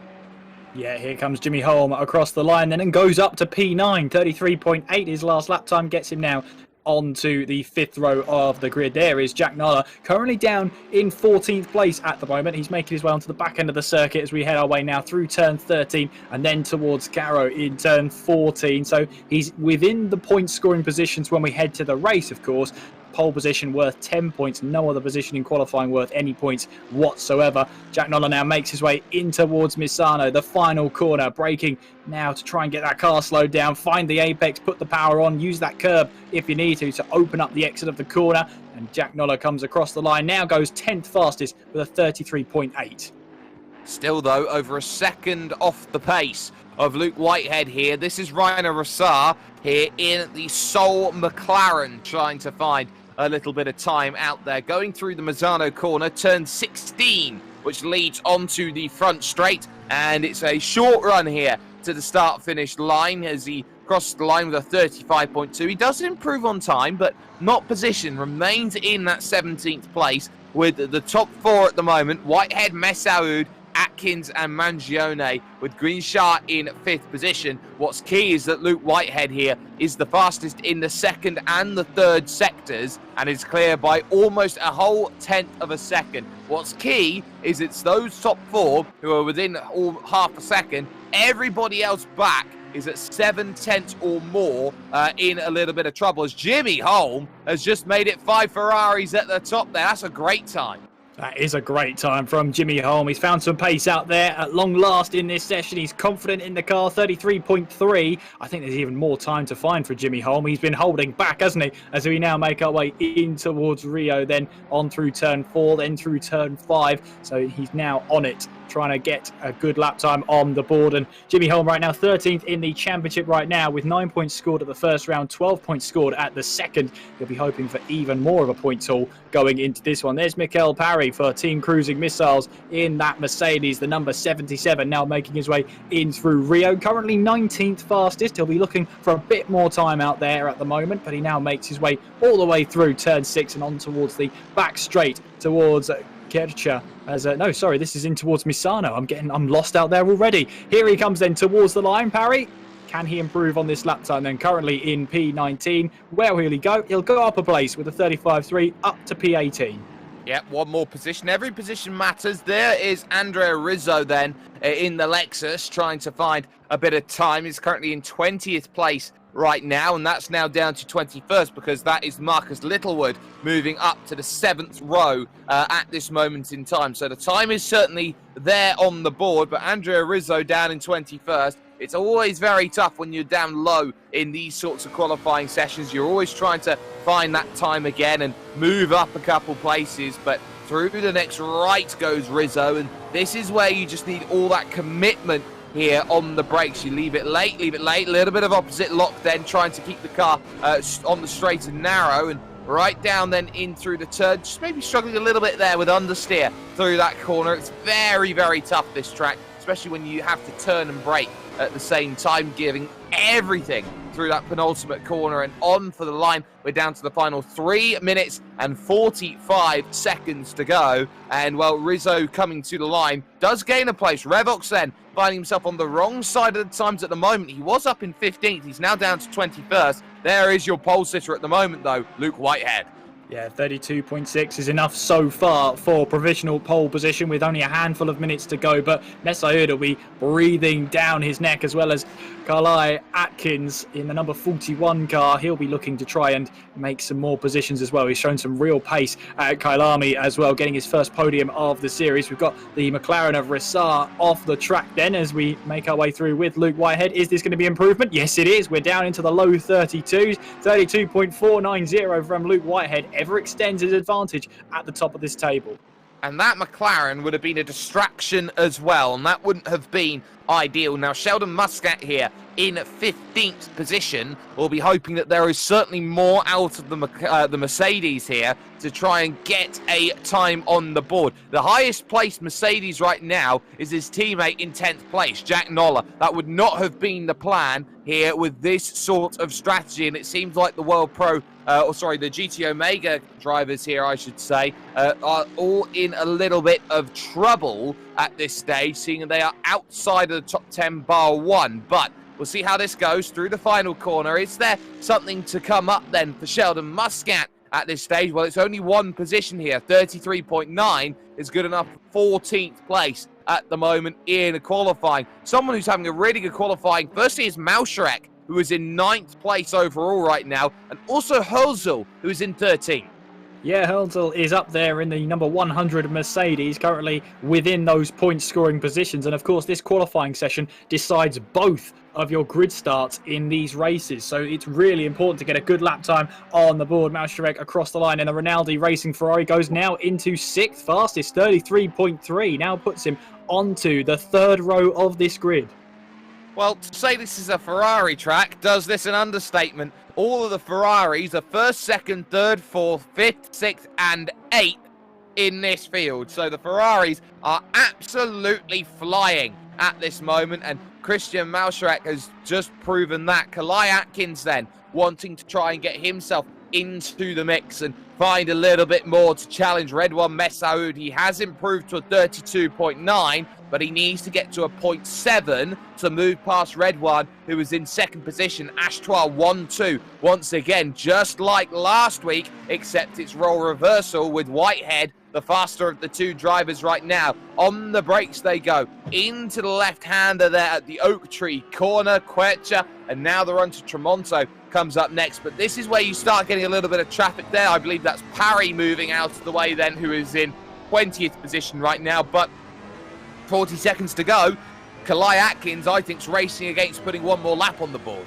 Yeah, here comes Jimmy Holm across the line then, and goes up to P9. 33.8 his last lap time gets him now onto the 5th row of the grid. There is Jack Noller, currently down in 14th place at the moment. He's making his way onto the back end of the circuit as we head our way now through turn 13 and then towards Caro in turn 14. So he's within the point scoring positions when we head to the race, of course, pole position worth 10 points. No other position in qualifying worth any points whatsoever. Jack Noller now makes his way in towards Misano. The final corner, braking now to try and get that car slowed down. Find the apex, put the power on, use that curb if you need to open up the exit of the corner. And Jack Noller comes across the line, now goes 10th fastest with a 33.8. Still, though, over a second off the pace of Luke Whitehead here. This is Rainer Rossar here in the sole McLaren, trying to find a little bit of time out there. Going through the Misano corner, turn 16, which leads onto the front straight. And it's a short run here to the start-finish line as he crosses the line with a 35.2. He does improve on time, but not position. Remains in that 17th place with the top four at the moment. Whitehead, Messaoud, Atkins and Mangione, with Greenshaw in 5th position. What's key is that Luke Whitehead here is the fastest in the 2nd and the 3rd sectors and is clear by almost a whole 10th of a second. What's key is it's those top 4 who are within half a second. Everybody else back is at 7/10 or more in a little bit of trouble, as Jimmy Holm has just made it 5 Ferraris at the top there. That's a great time. That is a great time from Jimmy Holm. He's found some pace out there at long last in this session. He's confident in the car, 33.3. I think there's even more time to find for Jimmy Holm. He's been holding back, hasn't he, as we now make our way in towards Rio, then on through turn 4, then through turn 5. So he's now on it, trying to get a good lap time on the board. And Jimmy Holm right now 13th in the championship right now, with 9 points scored at the first round, 12 points scored at the second. He'll be hoping for even more of a point haul going into this one. There's Mikel Parry for Team Cruising Missiles in that Mercedes, the number 77, now making his way in through Rio. Currently 19th fastest. He'll be looking for a bit more time out there at the moment, but he now makes his way all the way through turn 6 and on towards the back straight towards Kercha. This is in towards Misano. I'm lost out there already. Here he comes then towards the line. Parry, can he improve on this lap time then? Currently in P19. Where will he go? He'll go up a place with a 35.3 up to P18. Yep, one more position. Every position matters. There is Andrea Rizzo then in the Lexus, trying to find a bit of time. He's currently in 20th place right now, and that's now down to 21st because that is Marcus Littlewood moving up to the 7th row at this moment in time. So the time is certainly there on the board, but Andrea Rizzo down in 21st. It's always very tough when you're down low in these sorts of qualifying sessions. You're always trying to find that time again and move up a couple places, but through the next right goes Rizzo, and this is where you just need all that commitment here on the brakes. You leave it late, a little bit of opposite lock then, trying to keep the car on the straight and narrow, and right down then in through the turn, just maybe struggling a little bit there with understeer through that corner. It's very, very tough, this track, especially when you have to turn and brake at the same time, giving everything through that penultimate corner and on for the line. We're down to the final 3 minutes and 45 seconds to go. And, well, Rizzo coming to the line does gain a place. Revox then finding himself on the wrong side of the times at the moment. He was up in 15th. He's now down to 21st. There is your pole sitter at the moment, though, Luke Whitehead. Yeah, 32.6 is enough so far for provisional pole position with only a handful of minutes to go. But Messaoud will be breathing down his neck, as well as Carly Atkins in the number 41 car. He'll be looking to try and make some more positions as well. He's shown some real pace at Kailami as well, getting his first podium of the series. We've got the McLaren of Rissar off the track then as we make our way through with Luke Whitehead. Is this going to be improvement? Yes, it is. We're down into the low 32s. 32.490 from Luke Whitehead. Ever extends his advantage at the top of this table. And that McLaren would have been a distraction as well, and that wouldn't have been ideal. Now, Sheldon Muscat here in 15th position will be hoping that there is certainly more out of the Mercedes here to try and get a time on the board. The highest placed Mercedes right now is his teammate in 10th place, Jack Noller. That would not have been the plan here with this sort of strategy, and it seems like the the GT Omega drivers here, I should say, are all in a little bit of trouble at this stage, seeing they are outside of the top 10 bar one. But we'll see how this goes through the final corner. Is there something to come up then for Sheldon Muscat at this stage? Well, it's only one position here. 33.9 is good enough for 14th place at the moment in qualifying. Someone who's having a really good qualifying, firstly, is Mausharek who is in 9th place overall right now, and also Hölzel, who is in 13th. Yeah, Hölzel is up there in the number 100 Mercedes, currently within those point-scoring positions. And of course, this qualifying session decides both of your grid starts in these races. So it's really important to get a good lap time on the board. Malsharek across the line, and the Rinaldi Racing Ferrari goes now into 6th fastest, 33.3. Now puts him onto the 3rd row of this grid. Well, to say this is a Ferrari track does this an understatement. All of the Ferraris are 1st, 2nd, 3rd, 4th, 5th, 6th, and 8th in this field. So the Ferraris are absolutely flying at this moment, and Christian Malsharek has just proven that. Kalai Atkins then wanting to try and get himself into the mix and find a little bit more to challenge Red One Messaoud. He has improved to a 32.9, but he needs to get to a 0.7 to move past Red One, who is in 2nd position. Ashtois 1-2 once again, just like last week, except it's role reversal with Whitehead, the faster of the two drivers right now. On the brakes they go, into the left-hander there at the Oak Tree corner, Quercia, and now the run to Tremonto comes up next. But this is where you start getting a little bit of traffic there. I believe that's Parry moving out of the way then, who is in 20th position right now. But 40 seconds to go. Kalai Atkins, I think, is racing against putting one more lap on the board.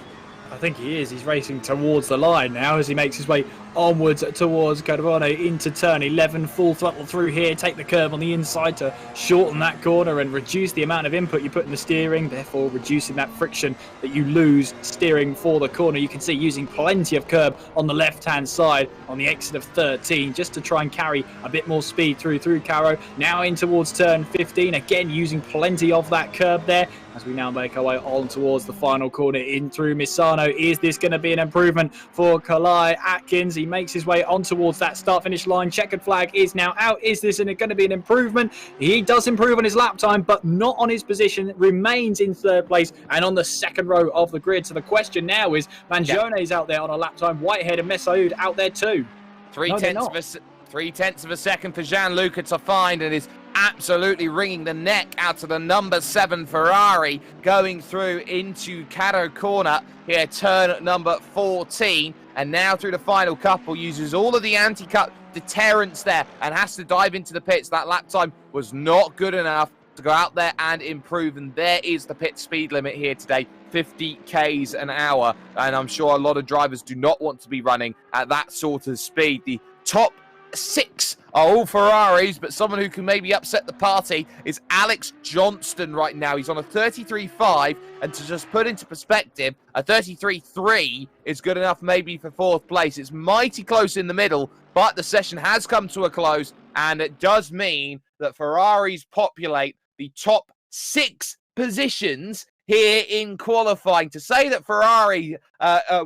I think he is. He's racing towards the line now as he makes his way onwards towards Carbone into turn 11. Full throttle through here. Take the curve on the inside to shorten that corner and reduce the amount of input you put in the steering, therefore reducing that friction that you lose steering for the corner. You can see using plenty of curb on the left-hand side on the exit of 13 just to try and carry a bit more speed through Caro. Now in towards turn 15, again using plenty of that curb there as we now make our way on towards the final corner in through Misano. Is this going to be an improvement for Kalai Atkins? He makes his way on towards that start-finish line. Checkered flag is now out. Is this going to be an improvement? He does improve on his lap time, but not on his position. Remains in 3rd place and on the 2nd row of the grid. So the question now is, Mangione out there on a lap time. Whitehead and Messaoud out there too. 3/10 of a second for Gianluca to find, and is absolutely wringing the neck out of the number 7 Ferrari going through into Caddo corner here, turn number 14, and now through the final couple uses all of the anti-cut deterrence there and has to dive into the pits. That lap time was not good enough to go out there and improve, and there is the pit speed limit here today, 50 k's an hour, and I'm sure a lot of drivers do not want to be running at that sort of speed. The top 6 are all Ferraris, but someone who can maybe upset the party is Alex Johnston right now. He's on a 33.5, and to just put into perspective, a 33.3 is good enough maybe for 4th place. It's mighty close in the middle, but the session has come to a close, and it does mean that Ferraris populate the top 6 positions here in qualifying. To say that Ferrari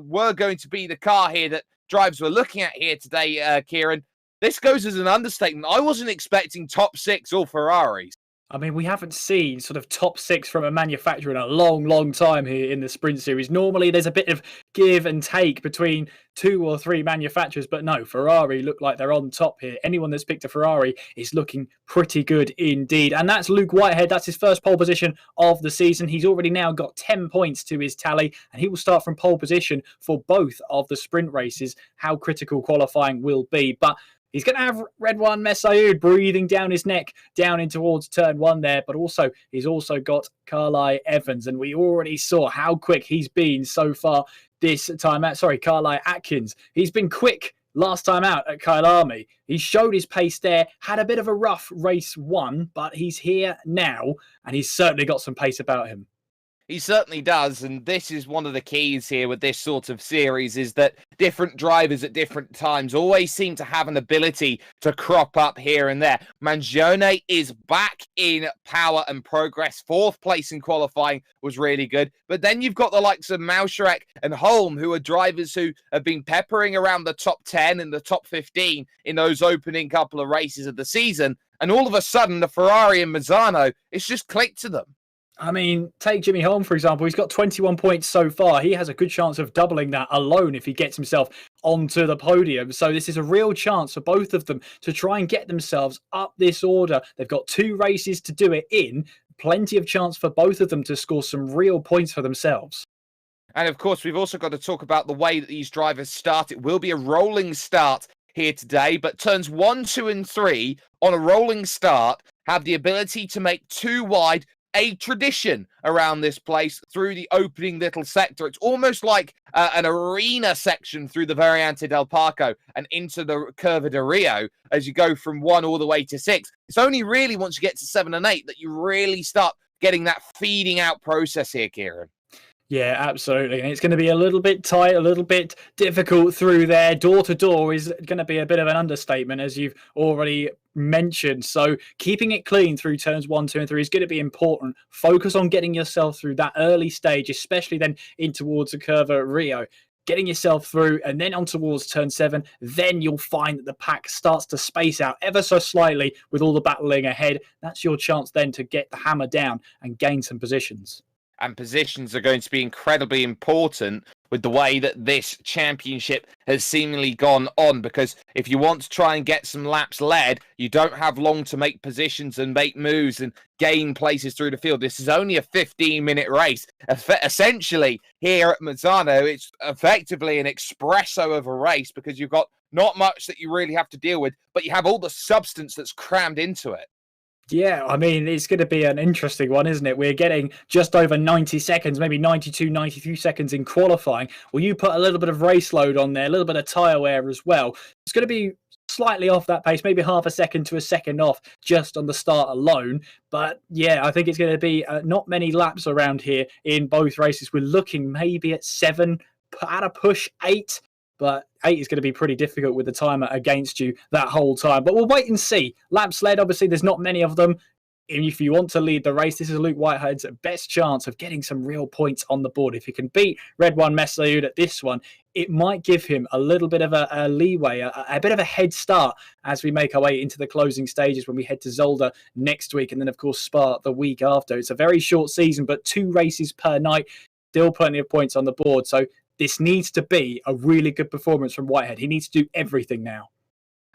were going to be the car here that drivers were looking at here today, Kieran, this goes as an understatement. I wasn't expecting top 6 all Ferraris. I mean, we haven't seen sort of top 6 from a manufacturer in a long, long time here in the Sprint Series. Normally, there's a bit of give and take between 2 or 3 manufacturers, but no, Ferrari look like they're on top here. Anyone that's picked a Ferrari is looking pretty good indeed. And that's Luke Whitehead. That's his first pole position of the season. He's already now got 10 points to his tally, and he will start from pole position for both of the sprint races. How critical qualifying will be. But he's going to have Red One Messaoud breathing down his neck, down in towards turn 1 there. But also, he's also got Carly Evans. And we already saw how quick he's been so far this time out. Sorry, Carly Atkins. He's been quick last time out at Kyalami. He showed his pace there, had a bit of a rough race 1, but he's here now. And he's certainly got some pace about him. He certainly does, and this is one of the keys here with this sort of series, is that different drivers at different times always seem to have an ability to crop up here and there. Mangione is back in power and progress. 4th place in qualifying was really good, but then you've got the likes of Malsharek and Holm, who are drivers who have been peppering around the top 10 and the top 15 in those opening couple of races of the season, and all of a sudden the Ferrari and Misano, it's just clicked to them. I mean, take Jimmy Holm, for example. He's got 21 points so far. He has a good chance of doubling that alone if he gets himself onto the podium. So this is a real chance for both of them to try and get themselves up this order. They've got 2 races to do it in. Plenty of chance for both of them to score some real points for themselves. And of course, we've also got to talk about the way that these drivers start. It will be a rolling start here today, but turns 1, 2, and 3 on a rolling start have the ability to make 2 wide a tradition around this place through the opening little sector. It's almost like an arena section through the Variante del Parco and into the Curva de Rio as you go from 1 all the way to 6. It's only really once you get to 7 and 8 that you really start getting that feeding out process here, Kieran. Yeah, absolutely. And it's going to be a little bit tight, a little bit difficult through there. Door to door is going to be a bit of an understatement, as you've already mentioned. So keeping it clean through turns 1, 2, and 3 is going to be important. Focus on getting yourself through that early stage, especially then in towards the Curva Rio. Getting yourself through and then on towards turn 7, then you'll find that the pack starts to space out ever so slightly with all the battling ahead. That's your chance then to get the hammer down and gain some positions. And positions are going to be incredibly important with the way that this championship has seemingly gone on, because if you want to try and get some laps led, you don't have long to make positions and make moves and gain places through the field. This is only a 15-minute race. Essentially, here at Misano, it's effectively an espresso of a race because you've got not much that you really have to deal with, but you have all the substance that's crammed into it. Yeah, I mean, it's going to be an interesting one, isn't it? We're getting just over 90 seconds, maybe 92, 93 seconds in qualifying. Well, you put a little bit of race load on there, a little bit of tyre wear as well. It's going to be slightly off that pace, maybe half a second to a second off just on the start alone. But yeah, I think it's going to be not many laps around here in both races. We're looking maybe at 7, at a push 8. But 8 is going to be pretty difficult with the timer against you that whole time. But we'll wait and see. Laps led, obviously, there's not many of them. And if you want to lead the race, this is Luke Whitehead's best chance of getting some real points on the board. If he can beat Red One Messaoud at this one, it might give him a little bit of a leeway, a bit of a head start as we make our way into the closing stages when we head to Zolder next week. And then, of course, Spa the week after. It's a very short season, but 2 races per night. Still plenty of points on the board. So this needs to be a really good performance from Whitehead. He needs to do everything now.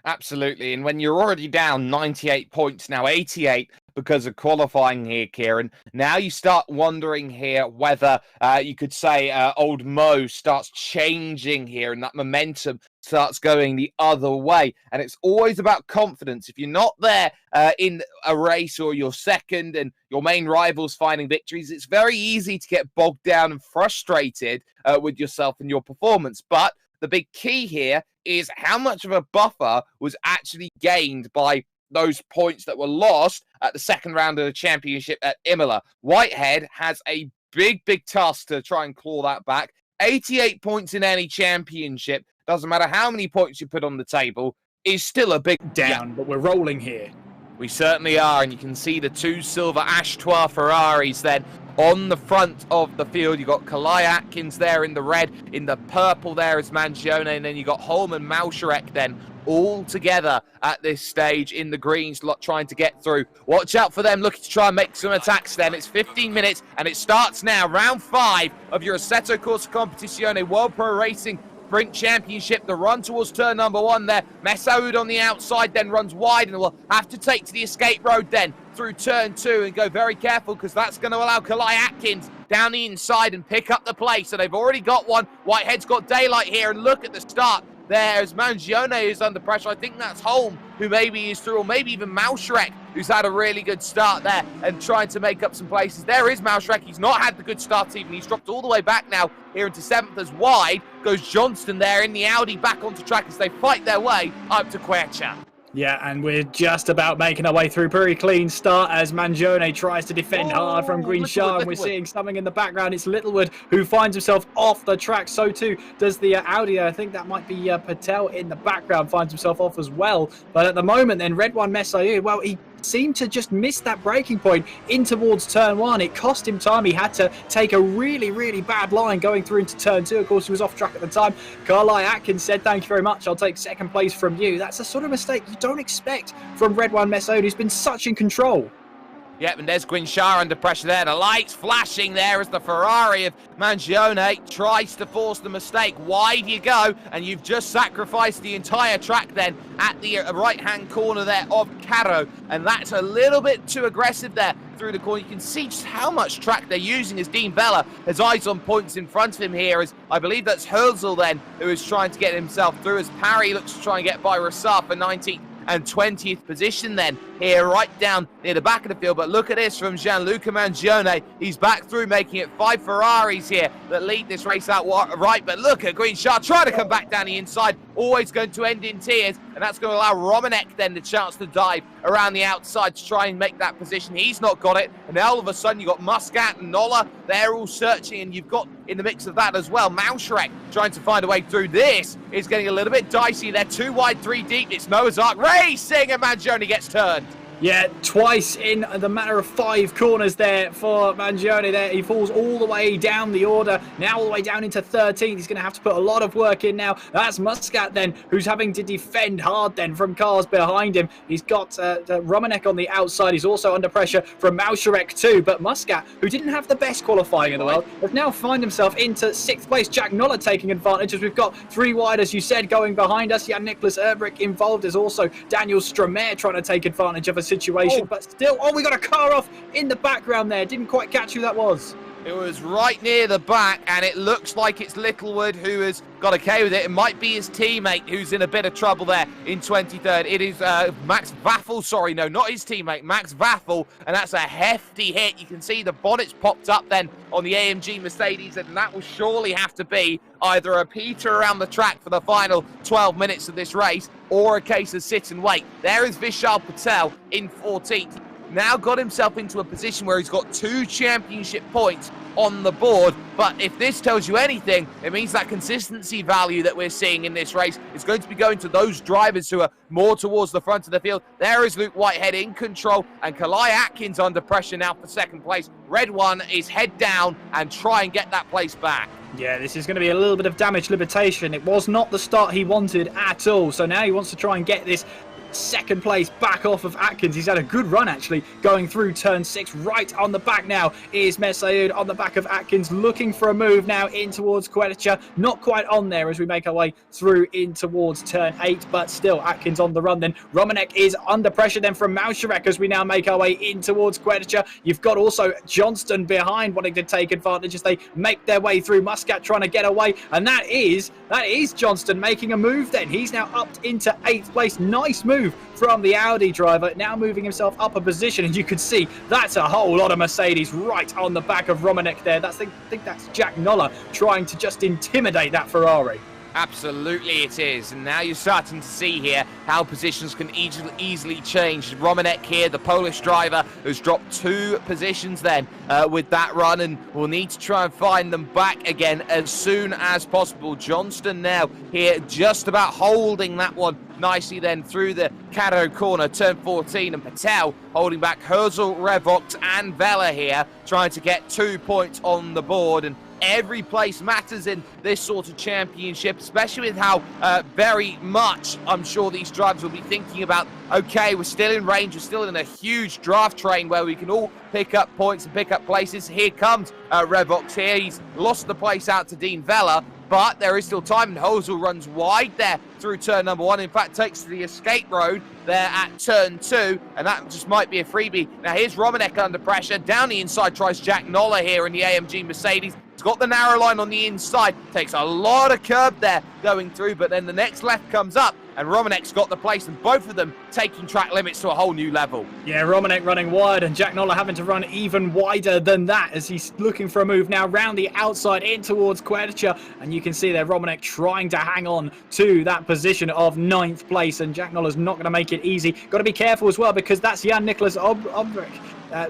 Absolutely. And when you're already down 98 points, now 88 because of qualifying here, Kieran, now you start wondering here whether you could say old Mo starts changing here and that momentum starts going the other way. And it's always about confidence. If you're not there in a race or you're second and your main rival's finding victories, it's very easy to get bogged down and frustrated with yourself and your performance. But the big key here is how much of a buffer was actually gained by those points that were lost at the second round of the championship at Imola. Whitehead has a big task to try and claw that back. 88 points in any championship, doesn't matter how many points you put on the table, is still a big down, but we're rolling here. We certainly are, and you can see the 2 silver Ashtois Ferraris then on the front of the field. You've got Kalai Atkins there in the red, in the purple there is Mangione, and then you've got Holman Mauscharek then all together at this stage in the greens, trying to get through. Watch out for them, looking to try and make some attacks then. It's 15 minutes, and it starts now, round 5 of your Assetto Corsa Competizione World Pro Racing Sprint Championship. The run towards turn number 1 there. Messaoud on the outside then runs wide and will have to take to the escape road then through turn 2 and go very careful because that's going to allow Kalai Atkins down the inside and pick up the place. So they've already got one. Whitehead's got daylight here, and look at the start. There's Mangione who's under pressure. I think that's Holm who maybe is through, or maybe even Mauscharek who's had a really good start there and trying to make up some places. There is Mauscharek. He's not had the good start even. He's dropped all the way back now here into 7th as wide goes Johnston there in the Audi back onto track as they fight their way up to Quercia. Yeah, and we're just about making our way through. Pretty clean start as Mangione tries to defend hard from Green Shah, and we're seeing something in the background. It's Littlewood who finds himself off the track. So too does the Audi. I think that might be Patel in the background, finds himself off as well. But at the moment then, Red One Messaoud, well, he seemed to just miss that braking point in towards turn 1. It cost him time. He had to take a really bad line going through into turn 2. Of course, he was off track at the time. Kalai Atkins said, "Thank you very much. I'll take second place from you." That's the sort of mistake you don't expect from Red One Messaoud, who's been such in control. Yep, and there's Guinchard under pressure there. The lights flashing there as the Ferrari of Mangione tries to force the mistake. Wide you go, and you've just sacrificed the entire track then at the right-hand corner there of Caro. And that's a little bit too aggressive there through the corner. You can see just how much track they're using as Dean Vella has eyes on points in front of him here, as I believe that's Herzl then who is trying to get himself through, as Parry looks to try and get by Rassar for 19th and 20th position then here right down near the back of the field. But look at this from Gianluca Mangione. He's back through, making it 5 Ferraris here that lead this race out right. But look at Guinchard trying to come back down the inside, always going to end in tears, and that's going to allow Romanek then the chance to dive around the outside to try and make that position. He's not got it, and now all of a sudden you've got Muscat and Nola. They're all searching, and you've got in the mix of that as well Mauschrek trying to find a way through. This is getting a little bit dicey. They're 2 wide, 3 deep. It's Noah's Ark racing, and Mangione gets turned. Yeah, twice in the matter of 5 corners there for Mangione there. He falls all the way down the order, now all the way down into 13th. He's going to have to put a lot of work in now. That's Muscat then, who's having to defend hard then from cars behind him. He's got Romanek on the outside. He's also under pressure from Mauschrek too. But Muscat, who didn't have the best qualifying in the world, has now find himself into 6th place. Jack Noller taking advantage, as we've got 3 wide, as you said, going behind us. Jan-Niklas Erbrich involved. There's also Daniel Stromer trying to take advantage of a situation, but still, we got a car off in the background there. Didn't quite catch who that was. It was right near the back, and it looks like it's Littlewood who has got okay with it. It might be his teammate who's in a bit of trouble there in 23rd. It is Max Vaffel, sorry, no, not his teammate, Max Vaffel, and that's a hefty hit. You can see the bonnets popped up then on the AMG Mercedes, and that will surely have to be either a Peter around the track for the final 12 minutes of this race, or a case of sit and wait. There is Vishal Patel in 14th. Now got himself into a position where he's got 2 championship points on the board. But if this tells you anything, it means that consistency value that we're seeing in this race is going to be going to those drivers who are more towards the front of the field. There is Luke Whitehead in control, and Kalai Atkins under pressure now for 2nd place. Red One is head down and try and get that place back. Yeah, this is going to be a little bit of damage limitation. It was not the start he wanted at all. So now he wants to try and get this 2nd place back off of Atkins. He's had a good run actually going through turn 6. Right on the back now is Messaoud on the back of Atkins, looking for a move now in towards Quedacha. Not quite on there as we make our way through in towards turn 8, but still Atkins on the run. Then Romanek is under pressure then from Mauschrek as we now make our way in towards Quedacha. You've got also Johnston behind wanting to take advantage as they make their way through. Muscat trying to get away, and that is Johnston making a move then. He's now upped into 8th place. Nice move from the Audi driver, now moving himself up a position, and you can see that's a whole lot of Mercedes right on the back of Romanek there. I think that's Jack Noller trying to just intimidate that Ferrari. Absolutely it is, and now you're starting to see here how positions can easily change. Romanek here, the Polish driver, has dropped 2 positions then with that run, and will need to try and find them back again as soon as possible. Johnston now here just about holding that one nicely then through the Caddo corner, turn 14, and Patel holding back Herzl, Revox and Vella here, trying to get 2 points on the board. And every place matters in this sort of championship, especially with how very much I'm sure these drivers will be thinking about, okay, we're still in range, we're still in a huge draft train where we can all pick up points and pick up places. Here comes Revox here. He's lost the place out to Dean Vella, but there is still time, and Hosel runs wide there through turn number 1. In fact, takes to the escape road there at turn 2, and that just might be a freebie. Now here's Romanek under pressure. Down the inside tries Jack Noller here in the AMG Mercedes. He's got the narrow line on the inside. Takes a lot of curb there going through, but then the next left comes up, and Romanek's got the place, and both of them taking track limits to a whole new level. Yeah, Romanek running wide, and Jack Noller having to run even wider than that as he's looking for a move now round the outside in towards Quedacha, and you can see there Romanek trying to hang on to that position of 9th place, and Jack Noller's not going to make it easy. Got to be careful as well, because that's Jan-Niklas Erbrich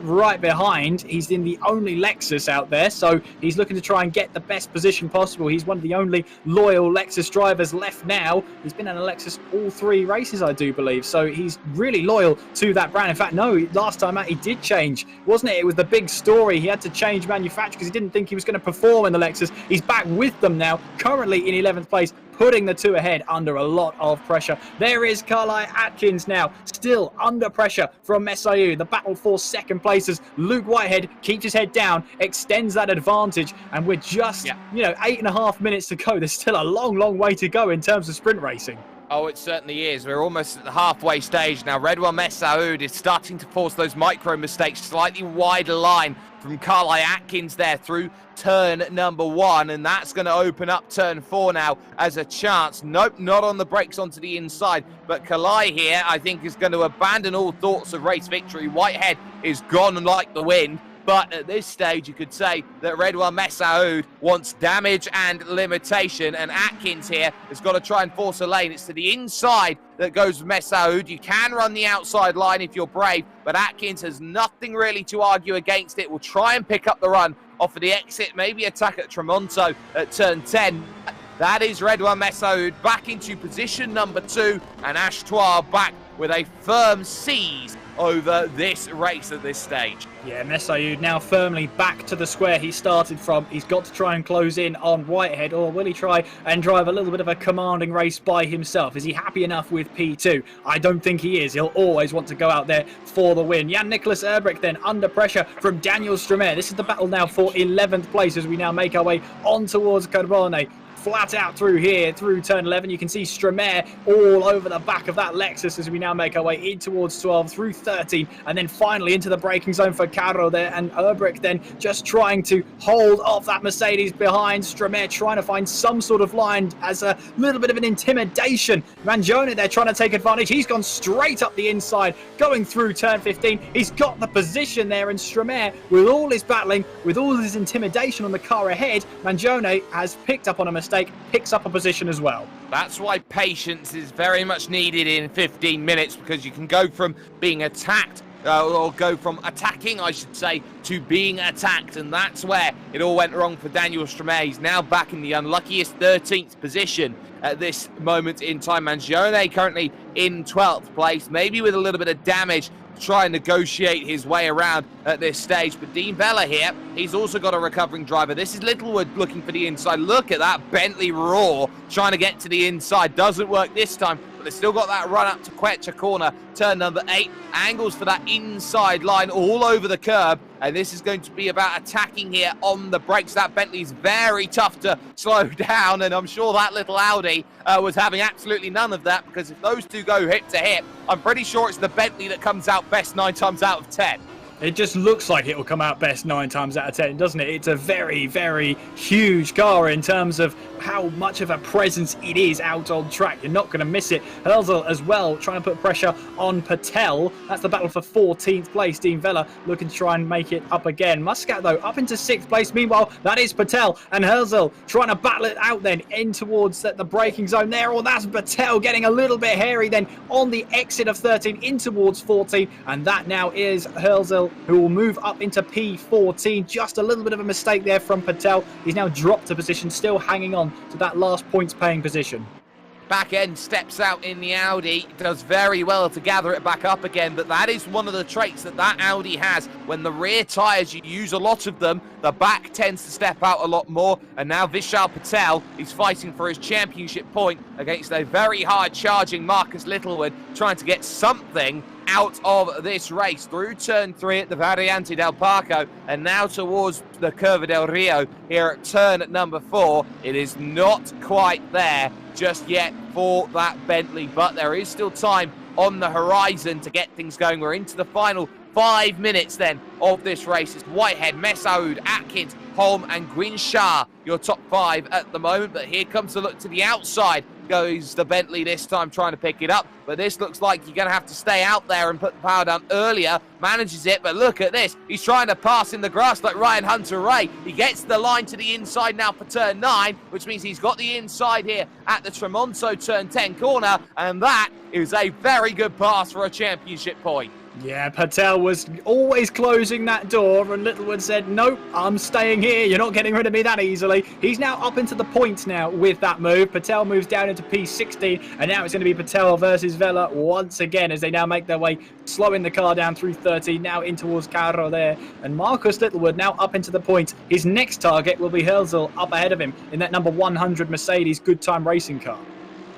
right behind. He's in the only Lexus out there, so he's looking to try and get the best position possible. He's one of the only loyal Lexus drivers left now. He's been in a Lexus across all 3 races, I do believe. So he's really loyal to that brand. In fact, no, last time out he did change, wasn't it? It was the big story. He had to change manufacturer because he didn't think he was going to perform in the Lexus. He's back with them now, currently in 11th place, putting the 2 ahead under a lot of pressure. There is Carly Atkins now, still under pressure from Messaoud. The battle for second place as Luke Whitehead keeps his head down, extends that advantage, and we're just, 8.5 minutes to go. There's still a long way to go in terms of sprint racing. Oh, it certainly is. We're almost at the halfway stage now. Redouane Messaoud is starting to force those micro mistakes. Slightly wider line from Carly Atkins there through turn number 1, and that's going to open up turn 4 now as a chance. Nope, not on the brakes onto the inside, but Carly here, I think, is going to abandon all thoughts of race victory. Whitehead is gone like the wind. But at this stage, you could say that Redouane Messaoud wants damage and limitation, and Atkins here has got to try and force a lane. It's to the inside that goes with Messaoud. You can run the outside line if you're brave, but Atkins has nothing really to argue against it. Will try and pick up the run off of the exit, maybe attack at Tremonto at turn 10. That is Redouane Messaoud back into position number 2, and Ashtoir back with a firm seize over this race at this stage. Yeah, Messaoud now firmly back to the square he started from. He's got to try and close in on Whitehead, or will he try and drive a little bit of a commanding race by himself? Is he happy enough with P2? I don't think he is. He'll always want to go out there for the win. Jan-Nicolas Erbrich then under pressure from Daniel Stromae. This is the battle now for 11th place as we now make our way on towards Carbone. Flat out through here, through turn 11. You can see Stromae all over the back of that Lexus as we now make our way in towards 12, through 13, and then finally into the braking zone for Carro there. And Erbrich then just trying to hold off that Mercedes behind. Stromae trying to find some sort of line as a little bit of an intimidation. Mangione there trying to take advantage. He's gone straight up the inside, going through turn 15. He's got the position there, and Stromae, with all his battling, with all his intimidation on the car ahead, Mangione has picked up on a mistake, picks up a position as well. That's why patience is very much needed in 15 minutes, because you can go from being attacked or go from attacking, I should say, to being attacked, and that's where it all went wrong for Daniel Stromae. He's now back in the unluckiest 13th position at this moment in time. Mangione currently in 12th place, maybe with a little bit of damage, try and negotiate his way around at this stage. But Dean Vella here, he's also got a recovering driver. This is Littlewood looking for the inside. Look at that Bentley roar trying to get to the inside. Doesn't work this time, but they've still got that run up to Quetcha corner. Turn number 8, angles for that inside line all over the curb, and this is going to be about attacking here on the brakes. That Bentley's very tough to slow down, and I'm sure that little Audi was having absolutely none of that, because if those two go hip to hip, I'm pretty sure it's the Bentley that comes out best 9 times out of 10. It just looks like it will come out best 9 times out of 10, doesn't it? It's a very huge car in terms of how much of a presence it is out on track. You're not going to miss it. Herzl as well, trying to put pressure on Patel. That's the battle for 14th place. Dean Vella looking to try and make it up again. Muscat, though, up into 6th place. Meanwhile, that is Patel, and Herzl trying to battle it out then in towards the braking zone there. Oh, that's Patel getting a little bit hairy then on the exit of 13 in towards 14, and that now is Herzl, who will move up into P14. Just a little bit of a mistake there from Patel. He's now dropped a position, still hanging on to that last points paying position. Back end steps out in the Audi, does very well to gather it back up again, but that is one of the traits that Audi has. When the rear tyres, you use a lot of them, the back tends to step out a lot more, and now Vishal Patel is fighting for his championship point against a very hard charging Marcus Littlewood, trying to get something out of this race through turn 3 at the Variante del Parco, and now towards the Curva del Rio here at turn number 4. It is not quite there just yet for that Bentley, but there is still time on the horizon to get things going. We're into the final 5 minutes then of this race. It's Whitehead, Messaoud, Atkins, Holm and Guinchard, your top 5 at the moment, but here comes the look to the outside. Goes the Bentley this time, trying to pick it up, but this looks like you're going to have to stay out there and put the power down earlier. Manages it, but look at this. He's trying to pass in the grass like Ryan Hunter-Ray. He gets the line to the inside now for turn 9, which means he's got the inside here at the Tremonto turn 10 corner, and that is a very good pass for a championship point. Yeah, Patel was always closing that door, and Littlewood said, nope, I'm staying here. You're not getting rid of me that easily. He's now up into the points now with that move. Patel moves down into P16, and now it's going to be Patel versus Vela once again as they now make their way, slowing the car down through 30, now in towards Carro there. And Marcus Littlewood now up into the points. His next target will be Herzl up ahead of him in that number 100 Mercedes Good Time racing car.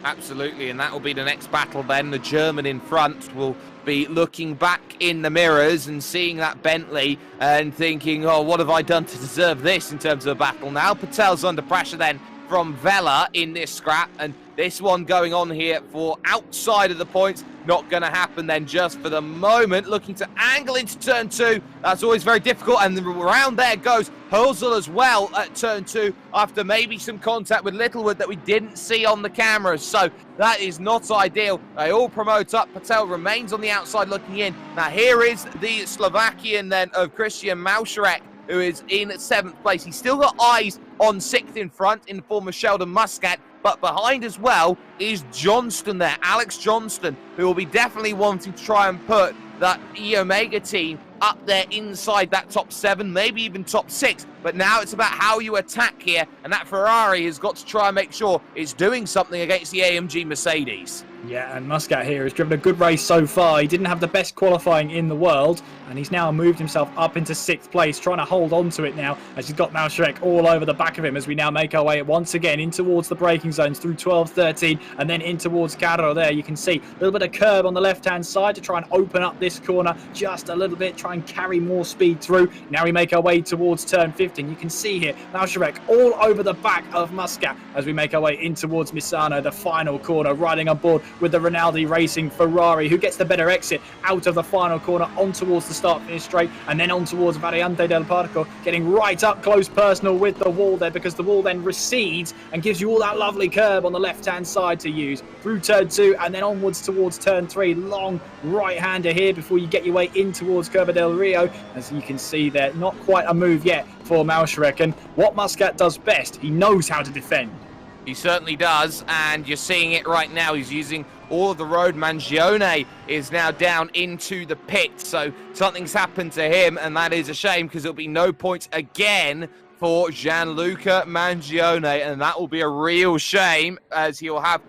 Absolutely, and that will be the next battle then. The German in front will be looking back in the mirrors and seeing that Bentley and thinking, oh, what have I done to deserve this in terms of a battle? Now Patel's under pressure then from Vela in this scrap, and this one going on here for outside of the points. Not going to happen then just for the moment. Looking to angle into turn 2. That's always very difficult. And around there goes Herzl as well at turn 2 after maybe some contact with Littlewood that we didn't see on the cameras. So that is not ideal. They all promote up. Patel remains on the outside looking in. Now here is the Slovakian then of Christian Mauscharek, who is in 7th place. He's still got eyes on 6th in front in the form of Sheldon Muscat. But behind as well is Johnston there, Alex Johnston, who will be definitely wanting to try and put that E-Omega team up there inside that top 7, maybe even top 6. But now it's about how you attack here, and that Ferrari has got to try and make sure it's doing something against the AMG Mercedes. Yeah, and Muscat here has driven a good race so far. He didn't have the best qualifying in the world, and he's now moved himself up into 6th place, trying to hold on to it now as he's got Mauscharek all over the back of him as we now make our way once again in towards the braking zones through 12, 13, and then in towards Carro there. You can see a little bit of curb on the left-hand side to try and open up this corner just a little bit, try and carry more speed through. Now we make our way towards turn 15. You can see here Mauscharek all over the back of Muscat as we make our way in towards Misano, the final corner, riding on board with the Rinaldi Racing Ferrari, who gets the better exit out of the final corner on towards the start-finish straight, and then on towards Variante del Parco, getting right up close personal with the wall there, because the wall then recedes and gives you all that lovely curb on the left-hand side to use through turn 2 and then onwards towards turn 3. Long right-hander here before you get your way in towards Curva del Rio. As you can see there, not quite a move yet for Mauscharek, and what Muscat does best, he knows how to defend. He certainly does, and you're seeing it right now. He's using all of the road. Mangione is now down into the pit, so something's happened to him, and that is a shame because it'll be no points again for Gianluca Mangione, and that will be a real shame as he'll have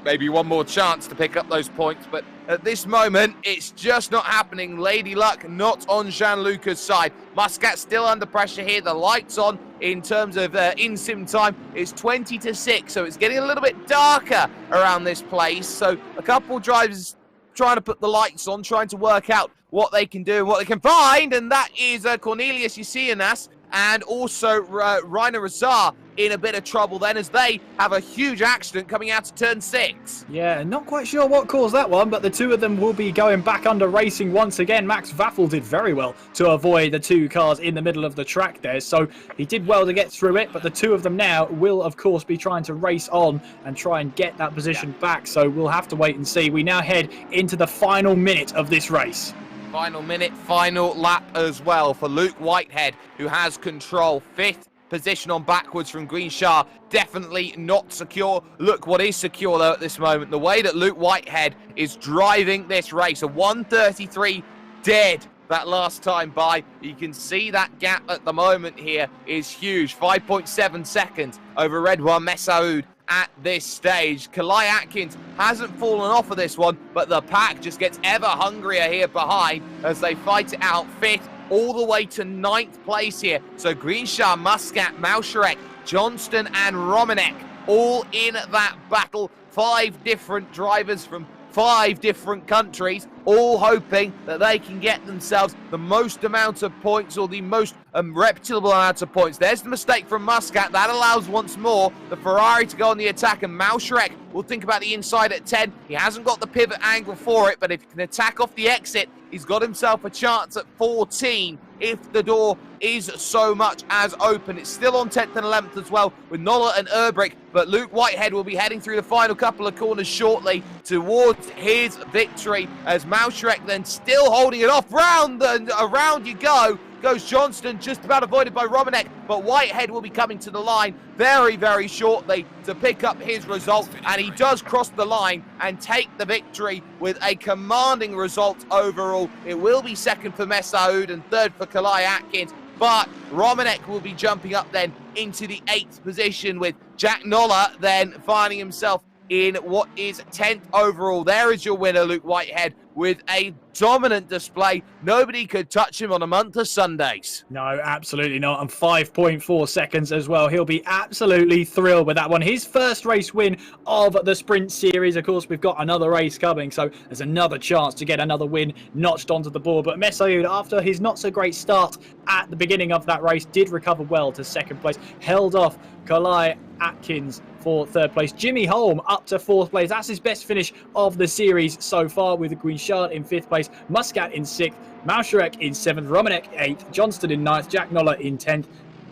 maybe one more chance to pick up those points, but at this moment, it's just not happening. Lady Luck not on Gianluca's side. Muscat still under pressure here. The lights on in terms of in-sim time is 20-6, so it's getting a little bit darker around this place. So a couple drivers trying to put the lights on, trying to work out what they can do and what they can find, and that is Cornelius Eusebius and also Rainer Razar in a bit of trouble then as they have a huge accident coming out of turn 6. Yeah, not quite sure what caused that one, but the two of them will be going back under racing once again. Max Vaffel did very well to avoid the two cars in the middle of the track there, so he did well to get through it, but the two of them now will, of course, be trying to race on and try and get that position back, so we'll have to wait and see. We now head into the final minute of this race. Final minute, final lap as well for Luke Whitehead, who has control. 5th position on backwards from Greenshaw. Definitely not secure. Look what is secure, though, at this moment. The way that Luke Whitehead is driving this race. A 1:33 dead that last time by. You can see that gap at the moment here is huge. 5.7 seconds over Redwan Messaoud at this stage. Kalai Atkins hasn't fallen off of this one, but the pack just gets ever hungrier here behind as they fight it out. 5th all the way to 9th place here. So Greenshaw, Muscat, Mauscharek, Johnston and Romanek all in that battle. 5 different drivers from 5 different countries, all hoping that they can get themselves the most amount of points or the most reputable amount of points. There's the mistake from Muscat. That allows once more the Ferrari to go on the attack, and Mauscharek will think about the inside at 10. He hasn't got the pivot angle for it, but if he can attack off the exit, he's got himself a chance at 14 if the door is so much as open. It's still on 10th and 11th as well with Nolla and Erbrick, but Luke Whitehead will be heading through the final couple of corners shortly towards his victory as Mauscharek then still holding it off. Round and around you go goes Johnston, just about avoided by Romanek, but Whitehead will be coming to the line very, very shortly to pick up his result, and he does cross the line and take the victory with a commanding result overall. It will be second for Messaoud and third for Kalai Atkins, but Romanek will be jumping up then into the 8th position, with Jack Noller then finding himself in what is 10th overall. There is your winner, Luke Whitehead, with a dominant display. Nobody could touch him on a month of Sundays. No, absolutely not. And 5.4 seconds as well. He'll be absolutely thrilled with that one. His first race win of the sprint series. Of course, we've got another race coming, so there's another chance to get another win notched onto the board. But Messaoud, after his not so great start at the beginning of that race, did recover well to second place, held off Kalai Atkins for third place. Jimmy Holm up to fourth place. That's his best finish of the series so far, with Green Charlotte in fifth place, Muscat in sixth, Malsharek in seventh, Romanek eighth, Johnston in ninth, Jack Noller in 10th,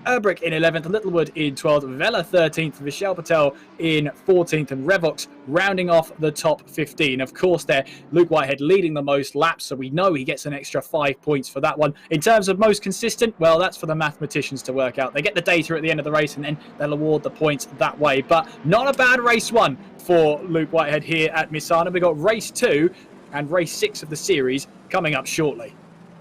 Erbrick in 11th, Littlewood in 12th, Vela 13th, Vishal Patel in 14th, and Revox rounding off the top 15. Of course, there, Luke Whitehead leading the most laps, so we know he gets an extra 5 points for that one. In terms of most consistent, well, that's for the mathematicians to work out. They get the data at the end of the race, and then they'll award the points that way. But not a bad race one for Luke Whitehead here at Misano. We've got race 2 and race 6 of the series coming up shortly.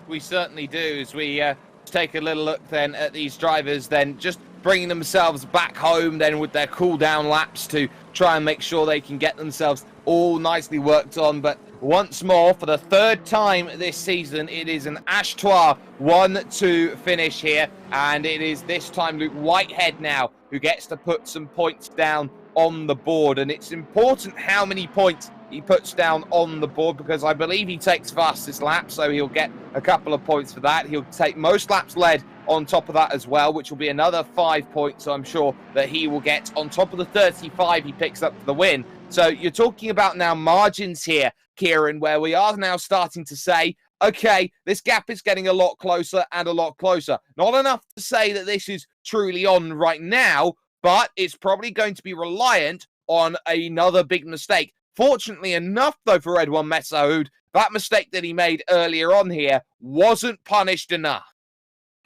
We certainly do, as we take a little look then at these drivers then just bringing themselves back home then with their cool down laps to try and make sure they can get themselves all nicely worked on. But once more, for the third time this season, it is an Ashtoire 1-2 finish here, and it is this time Luke Whitehead now who gets to put some points down on the board. And it's important how many points he puts down on the board, because I believe he takes fastest lap, so he'll get a couple of points for that. He'll take most laps led on top of that as well, which will be another 5 points, so I'm sure that he will get on top of the 35 he picks up for the win. So you're talking about now margins here, Kieran, where we are now starting to say, okay, this gap is getting a lot closer and a lot closer. Not enough to say that this is truly on right now, but it's probably going to be reliant on another big mistake. Fortunately enough, though, for Edouard Messaoud, that mistake that he made earlier on here wasn't punished enough.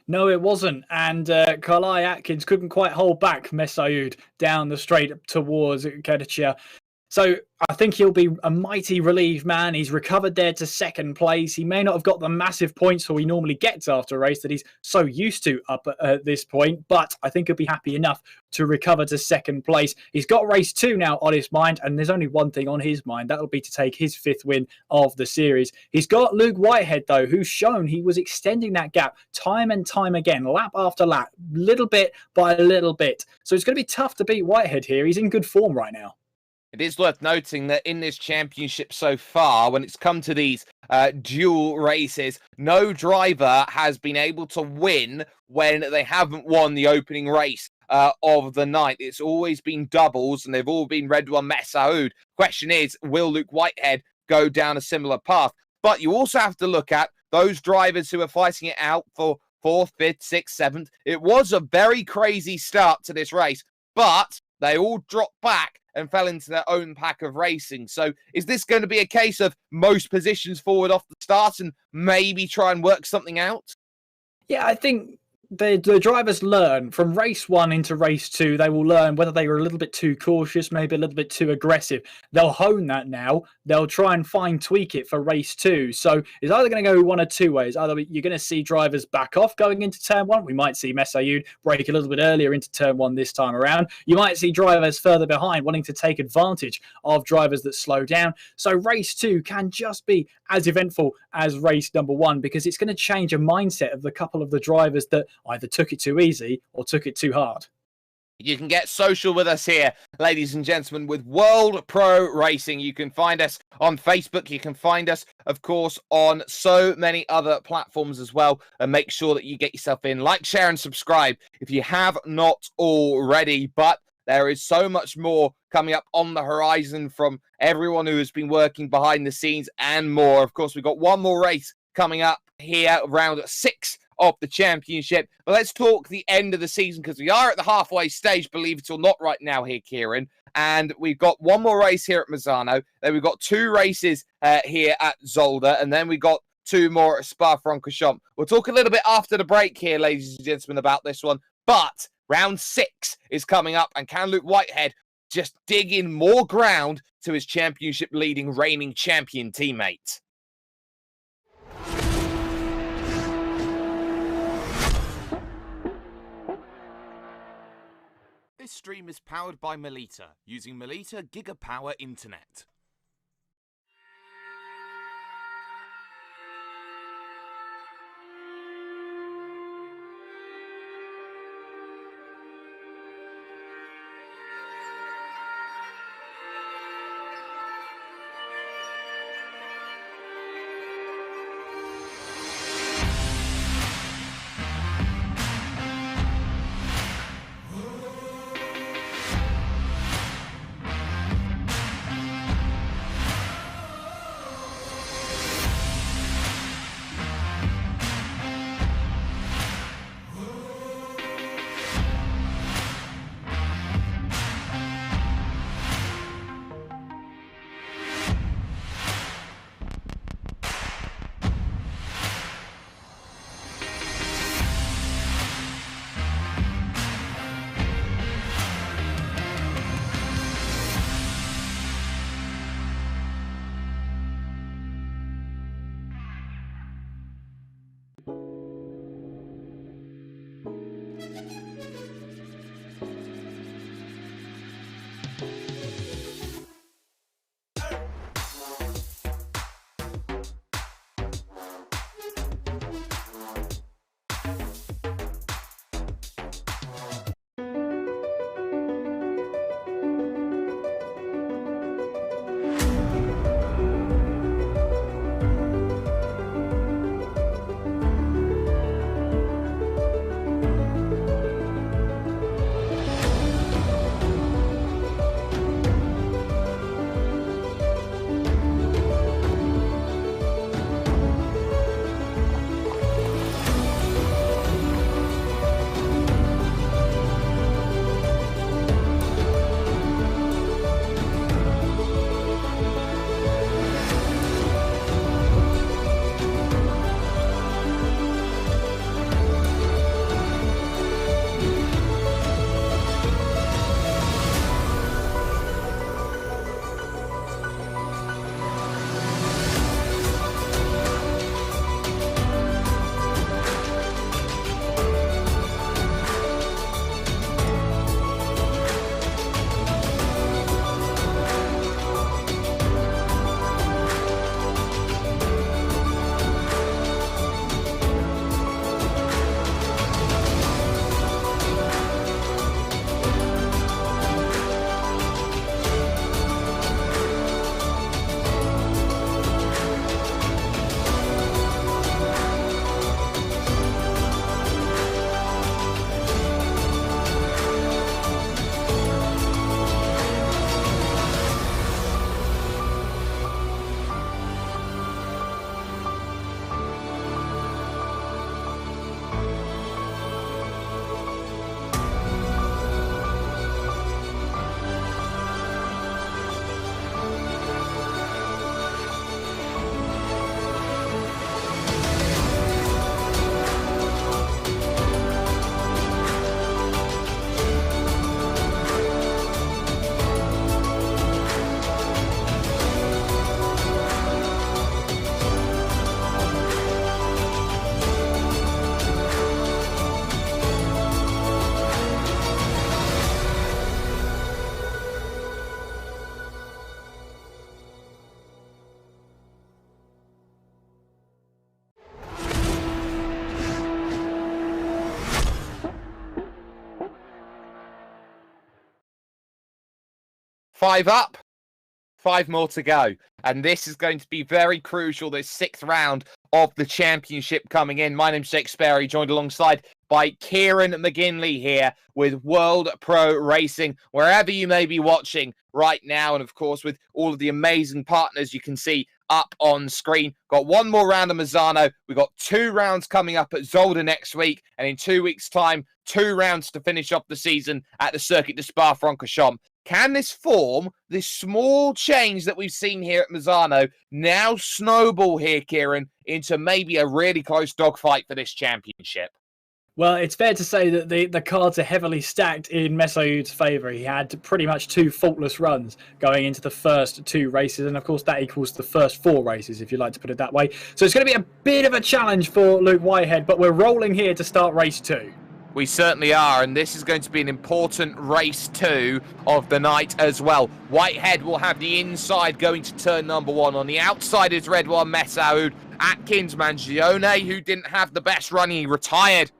No, it wasn't. And Kalai Atkins couldn't quite hold back Messaoud down the straight towards Kedachia. So I think he'll be a mighty relieved man. He's recovered there to second place. He may not have got the massive points that he normally gets after a race that he's so used to up at this point, but I think he'll be happy enough to recover to second place. He's got race 2 now on his mind, and there's only one thing on his mind. That'll be to take his 5th win of the series. He's got Luke Whitehead, though, who's shown he was extending that gap time and time again, lap after lap, little bit by little bit. So it's going to be tough to beat Whitehead here. He's in good form right now. It is worth noting that in this championship so far, when it's come to these dual races, no driver has been able to win when they haven't won the opening race of the night. It's always been doubles, and they've all been Redouane Messaoud. Question is, will Luke Whitehead go down a similar path? But you also have to look at those drivers who are fighting it out for 4th, 5th, 6th, 7th. It was a very crazy start to this race, but they all dropped back and fell into their own pack of racing. So is this going to be a case of most positions forward off the start and maybe try and work something out? Yeah, I think the drivers learn from race 1 into race 2. They will learn whether they were a little bit too cautious, maybe a little bit too aggressive. They'll hone that now. They'll try and fine tweak it for race 2. So it's either going to go one of two ways. Either you're going to see drivers back off going into turn 1. We might see Messaoud break a little bit earlier into turn 1 this time around. You might see drivers further behind wanting to take advantage of drivers that slow down. So race 2 can just be as eventful as race number 1, because it's going to change a mindset of the couple of the drivers that either took it too easy or took it too hard. You can get social with us here, ladies and gentlemen, with World Pro Racing. You can find us on Facebook. You can find us, of course, on so many other platforms as well. And make sure that you get yourself in. Like, share, and subscribe if you have not already. But there is so much more coming up on the horizon from everyone who has been working behind the scenes and more. Of course, we've got one more race coming up here, round 6 of the championship. But let's talk the end of the season, because we are at the halfway stage, believe it or not, right now here, Kieran. And we've got one more race here at Misano. Then we've got 2 races here at Zolder. And then we've got 2 more at Spa-Francorchamps. We'll talk a little bit after the break here, ladies and gentlemen, about this one. But round 6 is coming up, and can Luke Whitehead just dig in more ground to his championship-leading reigning champion teammate? This stream is powered by Melita, using Melita Gigapower Internet. Five up, 5 more to go. And this is going to be very crucial, this 6th round of the championship coming in. My name's Jake Sperry, joined alongside by Kieran McGinley here with World Pro Racing, wherever you may be watching right now. And of course, with all of the amazing partners you can see up on screen. Got one more round of Misano. We've got 2 rounds coming up at Zolder next week. And in 2 weeks' time, 2 rounds to finish off the season at the Circuit de Spa-Francorchamps. Can this form, this small change that we've seen here at Misano, now snowball here, Kieran, into maybe a really close dogfight for this championship? Well, it's fair to say that the cards are heavily stacked in Mesaoud's favour. He had pretty much 2 faultless runs going into the first 2 races, and of course that equals the first 4 races, if you like to put it that way. So it's going to be a bit of a challenge for Luke Whitehead, but we're rolling here to start race 2. We certainly are, and this is going to be an important race 2 of the night as well. Whitehead will have the inside going to turn number 1. On the outside is Redouane Messaoud. Atkins, Mangione, who didn't have the best run, he retired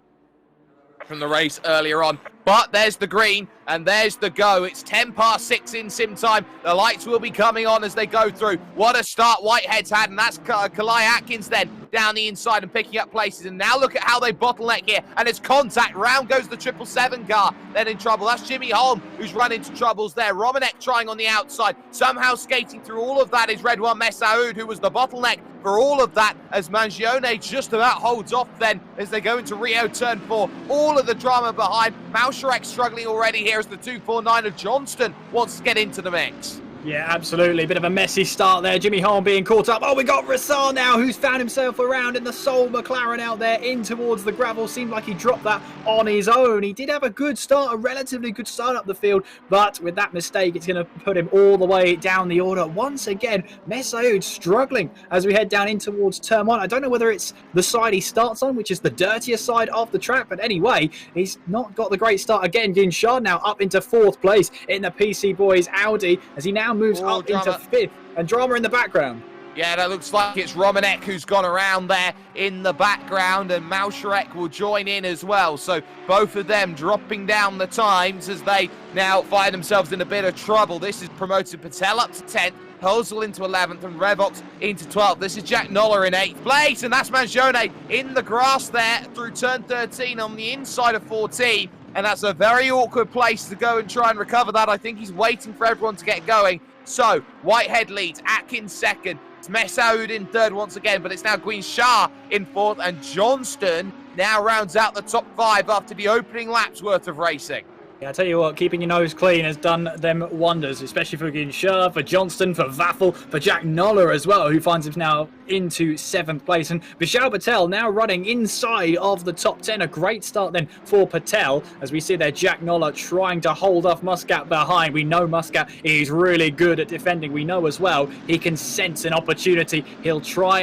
from the race earlier on. But there's the green, and there's the go. It's 10 past 6 in sim time. The lights will be coming on as they go through. What a start Whitehead's had, and that's Kalai Atkins then down the inside and picking up places. And now look at how they bottleneck here, and it's contact. Round goes the 777 car, then in trouble. That's Jimmy Holm who's run into troubles there. Romanek trying on the outside. Somehow skating through all of that is Redouane Messaoud, who was the bottleneck for all of that, as Mangione just about holds off then as they go into Rio turn 4. All of the drama behind. Mauserek struggling already here as the 249 of Johnston wants to get into the mix. Yeah, absolutely. Bit of a messy start there. Jimmy Holm being caught up. Oh, we got Rassar now, who's found himself around in the sole McLaren out there in towards the gravel. Seemed like he dropped that on his own. He did have a good start, a relatively good start up the field, but with that mistake, it's going to put him all the way down the order. Once again, Messaoud struggling as we head down in towards turn 1. I don't know whether it's the side he starts on, which is the dirtier side of the track, but anyway, he's not got the great start again. Ginshard now up into 4th place in the PC Boys Audi as he now moves up into 5th, and drama in the background. Yeah, that looks like it's Romanek who's gone around there in the background, and Mauserek will join in as well. So both of them dropping down the times as they now find themselves in a bit of trouble. This is promoted Patel up to 10th, Hosel into 11th, and Revox into 12th. This is Jack Noller in 8th place, and that's Mangione in the grass there through turn 13 on the inside of 14. And that's a very awkward place to go and try and recover that. I think he's waiting for everyone to get going. So, Whitehead leads, Atkins second, it's Messaoud in third once again, but it's now Guinchard in 4th, and Johnston now rounds out the top 5 after the opening lap's worth of racing. Yeah, I tell you what, keeping your nose clean has done them wonders, especially for Guinchard, for Johnston, for Vaffel, for Jack Noller as well, who finds himself now into 7th place. And Vishal Patel now running inside of the top 10. A great start then for Patel, as we see there Jack Noller trying to hold off Muscat behind. We know Muscat is really good at defending. We know as well he can sense an opportunity. He'll try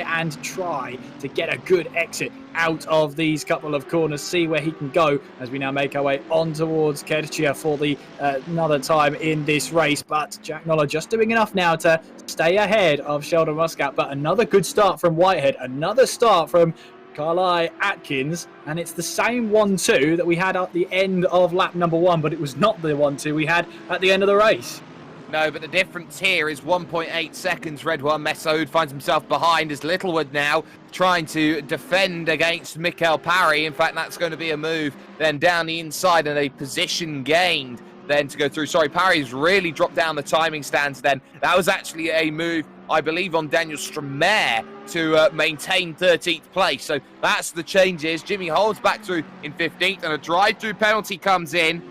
to get a good exit out of these couple of corners, see where he can go as we now make our way on towards Kerchia for the another time in this race. But Jack Noller just doing enough now to stay ahead of Sheldon Muscat. But another good start from Whitehead, another start from Kalai Atkins, and it's the same 1-2 that we had at the end of lap number 1, but it was not the 1-2 we had at the end of the race. No, but the difference here is 1.8 seconds. Redouane Messaoud finds himself behind as Littlewood now trying to defend against Mikael Parry. In fact, that's going to be a move then down the inside and a position gained then to go through. Sorry, Parry's really dropped down the timing stands then. That was actually a move, I believe, on Daniel Stramer to maintain 13th place. So that's the changes. Jimmy Holmes back through in 15th, and a drive-through penalty comes in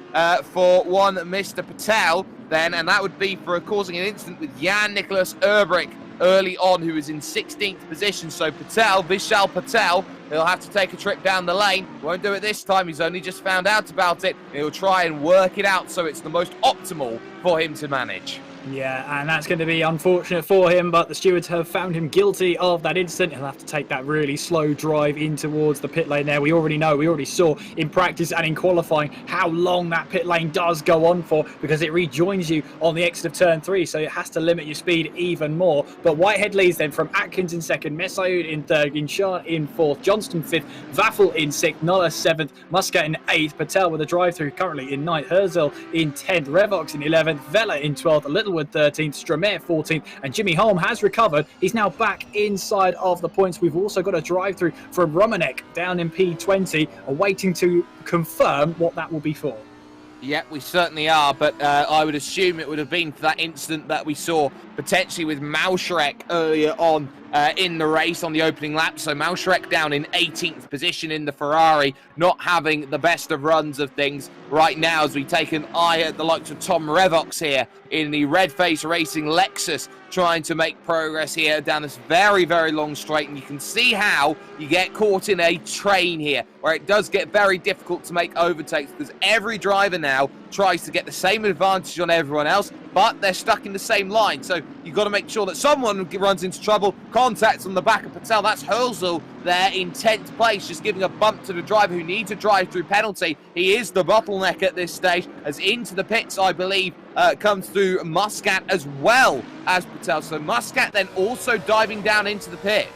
for one Mr. Patel then, and that would be for causing an incident with Jan Nicholas Erbrich early on, who was in 16th position. So Patel, Vishal Patel, he'll have to take a trip down the lane. Won't do it this time. He's only just found out about it. He'll try and work it out so it's the most optimal for him to manage. Yeah, and that's going to be unfortunate for him, but the stewards have found him guilty of that incident. He'll have to take that really slow drive in towards the pit lane there. We already saw in practice and in qualifying how long that pit lane does go on for, because it rejoins you on the exit of turn 3, so it has to limit your speed even more. But Whitehead leads then from Atkins in 2nd, Messaoud in 3rd, Guinchard in 4th, Johnston 5th, Vaffel in 6th, Noller 7th, Muscat in 8th, Patel with a drive-through currently in 9th, Herzl in 10th, Revox in 11th, Vela in 12th, Littlewood 13th, Stramer 14th, and Jimmy Holm has recovered. He's now back inside of the points. We've also got a drive-through from Romanek down in P20, waiting to confirm what that will be for. Yeah, we certainly are, but I would assume it would have been for that incident that we saw potentially with Mauserek earlier on in the race on the opening lap. So Malshrek down in 18th position in the Ferrari, not having the best of runs of things right now, as we take an eye at the likes of Tom Revox here in the Red Face Racing Lexus, trying to make progress here down this very, very long straight. And you can see how you get caught in a train here, where it does get very difficult to make overtakes, because every driver now tries to get the same advantage on everyone else, but they're stuck in the same line. So you've got to make sure that someone runs into trouble. Contacts on the back of Patel. That's Herzl there in 10th place, just giving a bump to the driver who needs a drive-through penalty. He is the bottleneck at this stage, as into the pits, I believe, comes through Muscat as well as Patel. So Muscat then also diving down into the pit.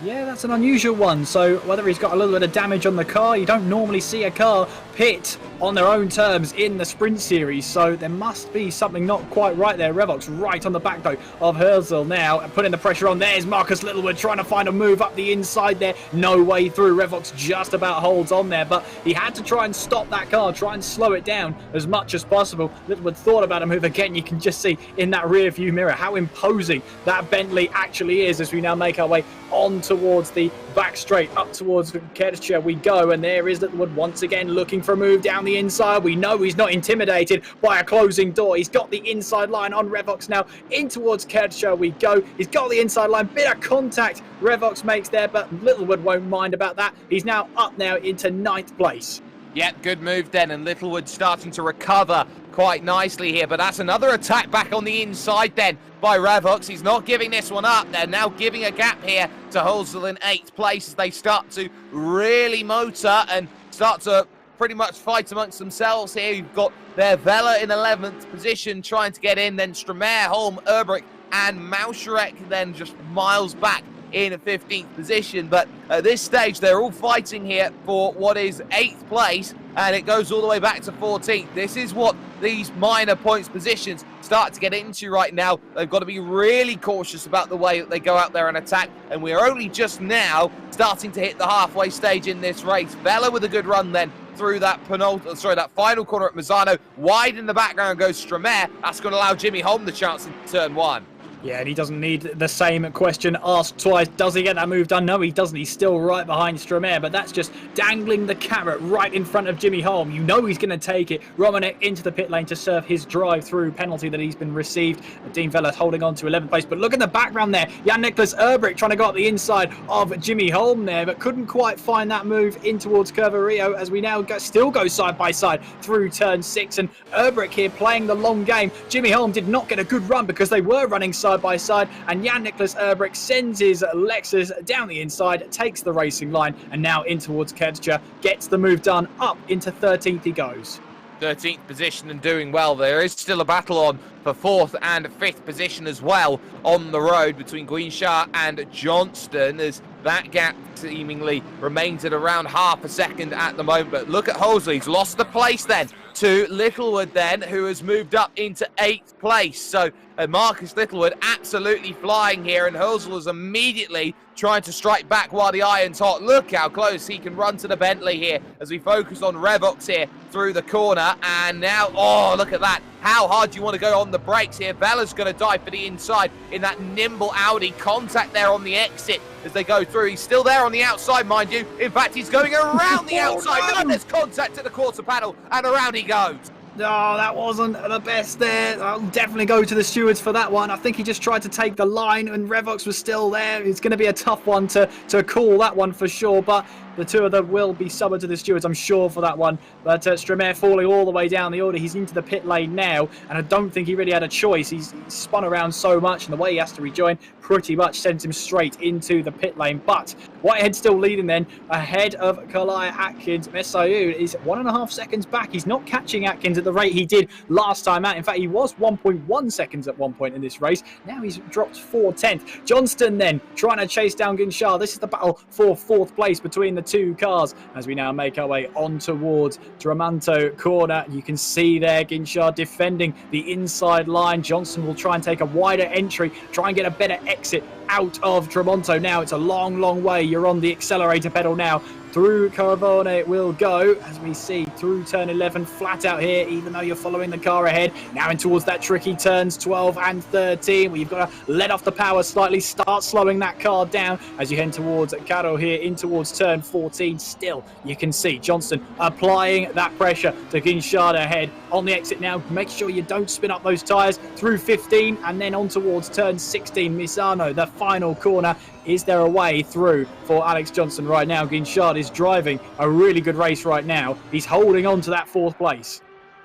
Yeah, that's an unusual one. So whether he's got a little bit of damage on the car, you don't normally see a car pit on their own terms in the sprint series. So there must be something not quite right there. Revox right on the back though of Herzl now, and putting the pressure on. There's Marcus Littlewood trying to find a move up the inside there. No way through. Revox just about holds on there, but he had to try and stop that car, try and slow it down as much as possible. Littlewood thought about a move again. You can just see in that rear view mirror how imposing that Bentley actually is, as we now make our way on towards the back straight, up towards Kedisha we go, and there is Littlewood once again looking for a move down the inside. We know he's not intimidated by a closing door. He's got the inside line on Revox now. In towards Kedisha we go. He's got the inside line. Bit of contact Revox makes there, but Littlewood won't mind about that. He's now up now into 9th place. Yep, good move then, and Littlewood starting to recover quite nicely here, but that's another attack back on the inside then by Revox. He's not giving this one up. They're now giving a gap here to Hulsel in 8th place, as they start to really motor and start to pretty much fight amongst themselves here. You've got their Vela in 11th position trying to get in, then Stramer, Holm, Erbrich and Mauscharek then just miles back in 15th position. But at this stage, they're all fighting here for what is 8th place, and it goes all the way back to 14th. This is what these minor points positions start to get into right now. They've got to be really cautious about the way that they go out there and attack, and we're only just now starting to hit the halfway stage in this race. Vela with a good run then through that that final corner at Misano. Wide in the background goes Stramer. That's going to allow Jimmy Holm the chance in turn 1. Yeah, and he doesn't need the same question asked twice. Does he get that move done? No, he doesn't. He's still right behind Stramer, but that's just dangling the carrot right in front of Jimmy Holm. You know he's going to take it. Romanek into the pit lane to serve his drive-through penalty that he's been received. Dean Vela holding on to 11th place, but look at the background there. Jan-Niklas Erbrich trying to go up the inside of Jimmy Holm there, but couldn't quite find that move in towards Curva Rio, as we now still go side by side through turn 6, and Erbrich here playing the long game. Jimmy Holm did not get a good run because they were running side by side, and Jan-Niklas Erbrich sends his Lexus down the inside, takes the racing line, and now in towards Kedja, gets the move done. Up into 13th he goes. 13th position and doing well. There is still a battle on for 4th and 5th position as well on the road between Guinshaw and Johnston, as that gap seemingly remains at around half a second at the moment. But look at Hosley. He's lost the place then to Littlewood then, who has moved up into 8th place. So Marcus Littlewood absolutely flying here, and Hosley is immediately trying to strike back while the iron's hot. Look how close he can run to the Bentley here as we focus on Revox here through the corner. And now, oh, look at that. How hard do you want to go on the brakes here? Vela's going to dive for the inside in that nimble Audi. Contact there on the exit as they go through. He's still there on the outside, mind you. In fact, he's going around the outside. No! There's contact at the quarter panel, and around he goes. Oh, that wasn't the best there. I'll definitely go to the stewards for that one. I think he just tried to take the line, and Revox was still there. It's going to be a tough one to call that one for sure, but the two of them will be summoned to the stewards, I'm sure, for that one. But Stramer falling all the way down the order. He's into the pit lane now, and I don't think he really had a choice. He's spun around so much, and the way he has to rejoin pretty much sends him straight into the pit lane. But Whitehead still leading then, ahead of Kalai Atkins. Messaoud is 1.5 seconds back. He's not catching Atkins at the rate he did last time out. In fact, he was 1.1 seconds at one point in this race. Now he's dropped 4/10. Johnston then trying to chase down Ginshar. This is the battle for 4th place between the two cars as we now make our way on towards Tramonto corner. You can see there Ginshar defending the inside line. Johnson will try and take a wider entry, try and get a better exit out of Tremonto. Now it's a long way. You're on the accelerator pedal now. Through Caravone will go, as we see, through turn 11, flat out here, even though you're following the car ahead. Now in towards that tricky turns 12 and 13, where you've got to let off the power slightly, start slowing that car down as you head towards Caro here, in towards turn 14. Still, you can see Johnston applying that pressure to Guinchard ahead. On the exit now, make sure you don't spin up those tyres through 15, and then on towards turn 16. Misano, the final corner. Is there a way through for Alex Johnson right now? Guinchard is driving a really good race right now. He's holding on to that 4th place.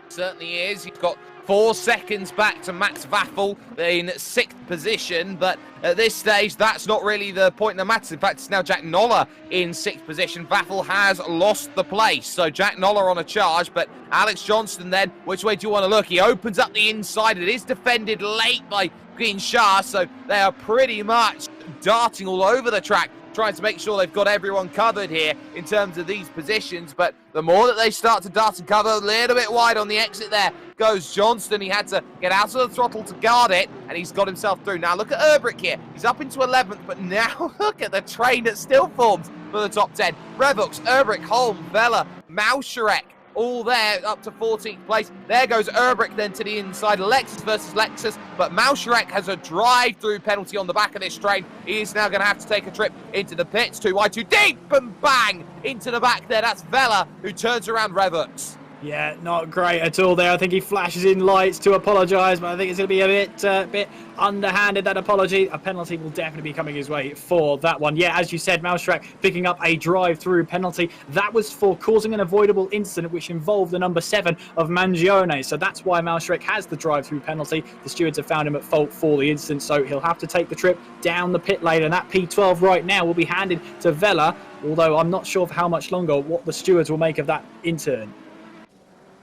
Certainly is. He's got 4 seconds back to Max Waffel in 6th position, but at this stage, that's not really the point that matters. In fact, it's now Jack Noller in 6th position. Waffel has lost the place, so Jack Noller on a charge, but Alex Johnston then, which way do you want to look? He opens up the inside. It is defended late by Guinchard, so they are pretty much darting all over the track, trying to make sure they've got everyone covered here in terms of these positions. But the more that they start to dart and cover, a little bit wide on the exit there goes Johnston. He had to get out of the throttle to guard it, and he's got himself through. Now look at Urbrick here. He's up into 11th, but now look at the train that still forms for the top 10. Revux, Urbrick, Holm, Vella, Mauscharek, all there up to 14th place. There goes Urbrick then to the inside. Lexus versus Lexus, but Mauscharek has a drive-through penalty on the back of this train. He is now going to have to take a trip into the pits. 2 wide, 2 deep, and bang into the back there. That's Vella who turns around Revux. Yeah, not great at all there. I think he flashes in lights to apologise, but I think it's going to be a bit underhanded, that apology. A penalty will definitely be coming his way for that one. Yeah, as you said, Mauscharek picking up a drive-through penalty. That was for causing an avoidable incident which involved the number 7 of Mangione. So that's why Mauscharek has the drive-through penalty. The stewards have found him at fault for the incident, so he'll have to take the trip down the pit lane. And that P12 right now will be handed to Vella, although I'm not sure for how much longer, what the stewards will make of that in-turn.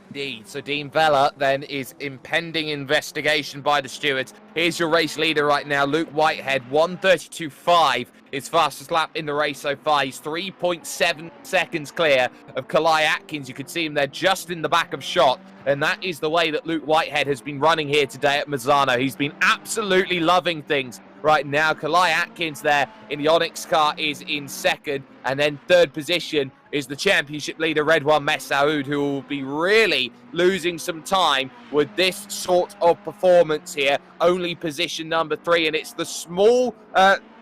Indeed. So Dean Vella then is impending investigation by the stewards. Here's your race leader right now, Luke Whitehead, 1:32.5, his fastest lap in the race so far. He's 3.7 seconds clear of Kalai Atkins. You could see him there just in the back of shot, and that is the way that Luke Whitehead has been running here today at Misano. He's been absolutely loving things right now. Kalai Atkins there in the Onyx car is in 2nd, and then 3rd position is the championship leader, Redwan Messaoud, who will be really losing some time with this sort of performance here. Only position number 3, and it's the small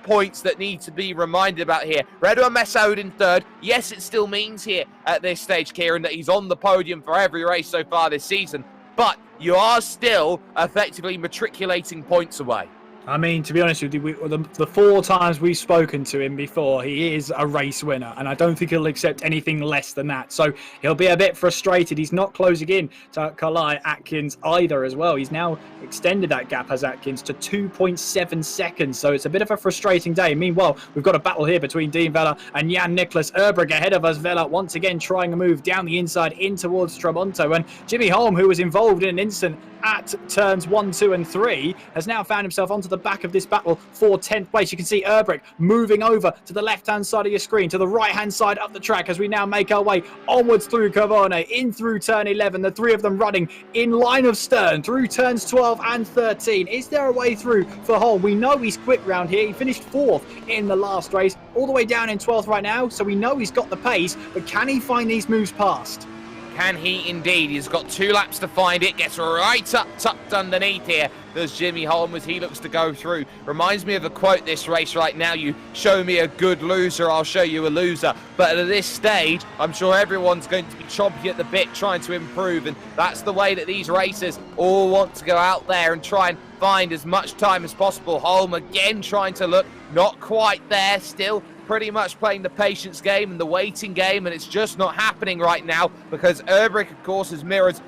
points that need to be reminded about here. Redwan Messaoud in 3rd. Yes, it still means here at this stage, Kieran, that he's on the podium for every race so far this season, but you are still effectively matriculating points away. I mean, to be honest with you, the 4 times we've spoken to him before, he is a race winner, and I don't think he'll accept anything less than that. So he'll be a bit frustrated. He's not closing in to Kalai Atkins either as well. He's now extended that gap, as Atkins, to 2.7 seconds. So it's a bit of a frustrating day. Meanwhile, we've got a battle here between Dean Vella and Jan Nicholas Urbrick ahead of us. Vella once again trying to move down the inside in towards Tremonto, and Jimmy Holm, who was involved in an incident at turns 1, 2 and 3, has now found himself onto the back of this battle for 10th place. You can see Urbrick moving over to the left-hand side of your screen, to the right-hand side up the track, as we now make our way onwards through Cavone, in through turn 11, the 3 of them running in line of stern through turns 12 and 13. Is there a way through for Holm? We know he's quick round here. He finished 4th in the last race, all the way down in 12th right now, so we know he's got the pace, but can he find these moves past? Can he indeed? He's got 2 laps to find it. Gets right up, tucked underneath here. There's Jimmy Holm as he looks to go through. Reminds me of a quote this race right now. You show me a good loser, I'll show you a loser. But at this stage, I'm sure everyone's going to be chomping at the bit, trying to improve. And that's the way that these racers all want to go out there and try and find as much time as possible. Holm again trying to look not quite there, still pretty much playing the patience game and the waiting game, and it's just not happening right now because Urbrick, of course, has mirrors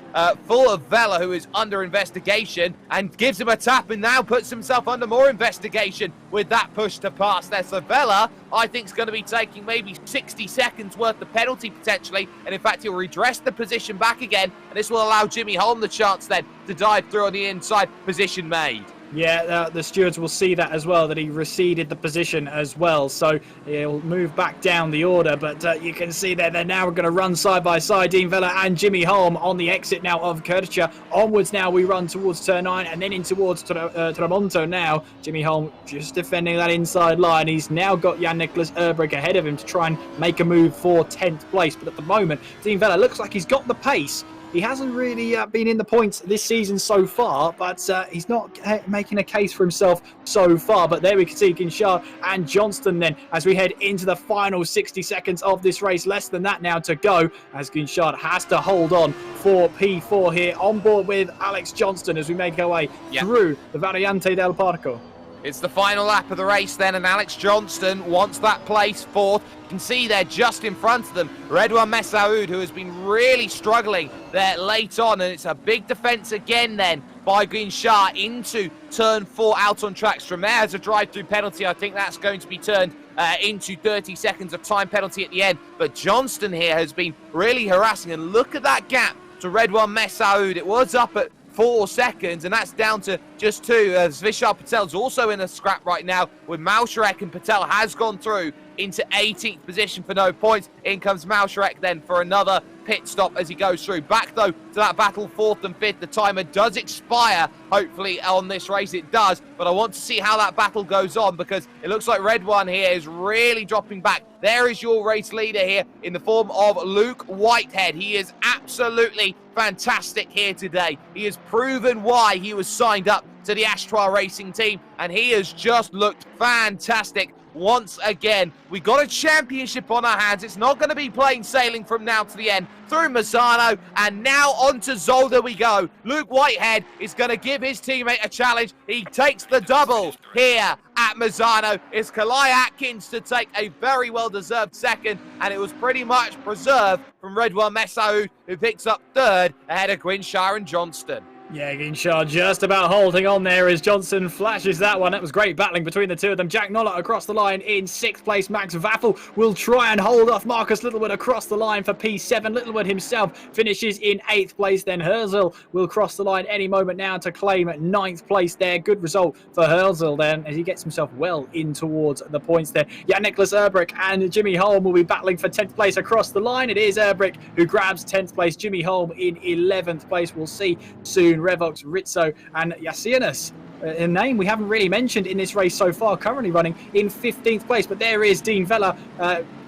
full of Vella, who is under investigation, and gives him a tap and now puts himself under more investigation with that push to pass there. So Vella, I think, is going to be taking maybe 60 seconds worth of penalty potentially, and in fact he'll redress the position back again, and this will allow Jimmy Holm the chance then to dive through on the inside. Position made. Yeah, the stewards will see that as well, that he receded the position as well. So he'll move back down the order. But you can see there, they're now going to run side by side. Dean Vella and Jimmy Holm on the exit now of Kircher. Onwards now we run towards turn 9 and then in towards Tramonto now. Jimmy Holm just defending that inside line. He's now got Jan-Niklas Erbrich ahead of him to try and make a move for 10th place. But at the moment, Dean Vella looks like he's got the pace. He hasn't really been in the points this season so far, but he's not making a case for himself so far. But there we can see Guinchard and Johnston then as we head into the final 60 seconds of this race. Less than that now to go as Guinchard has to hold on for P4 here. On board with Alex Johnston as we make our way through the Variante del Parco. It's the final lap of the race then, and Alex Johnston wants that place fourth. You can see there just in front of them, Redouane Messaoud, who has been really struggling there late on, and it's a big defence again then by Guinchard into turn 4 out on track. Stromae has a drive-through penalty. I think that's going to be turned into 30 seconds of time penalty at the end. But Johnston here has been really harassing, and look at that gap to Redouane Messaoud. It was up at 4 seconds, and that's down to just 2. Zvishal Patel's also in a scrap right now with Malsharek, and Patel has gone through into 18th position for no points. In comes Malsharek then for another pit stop as he goes through. Back though to that battle 4th and 5th. The timer does expire, hopefully, on this race. It does, but I want to see how that battle goes on because it looks like Red One here is really dropping back. There is your race leader here in the form of Luke Whitehead. He is absolutely fantastic here today. He has proven why he was signed up to the Ashtar Racing team, and he has just looked fantastic once again. We got a championship on our hands. It's not going to be plain sailing from now to the end. Through Misano, and now on to Zolder we go. Luke Whitehead is going to give his teammate a challenge. He takes the double here at Misano. It's Kalai Atkins to take a very well-deserved second, and it was pretty much preserved from Redouane Messaoud, who picks up 3rd ahead of Guinchard and Johnston. Yeah, Guinchard just about holding on there as Johnson flashes that one. That was great battling between the two of them. Jack Nollett across the line in 6th place. Max Vaffel will try and hold off Marcus Littlewood across the line for P7. Littlewood himself finishes in 8th place. Then Herzl will cross the line any moment now to claim 9th place there. Good result for Herzl then as he gets himself well in towards the points there. Jan-Niklas Erbrich and Jimmy Holm will be battling for 10th place across the line. It is Erbrich who grabs 10th place. Jimmy Holm in 11th place. We'll see soon. Revox, Rizzo and Yassianus, a name we haven't really mentioned in this race so far, currently running in 15th place. But there is Dean Vella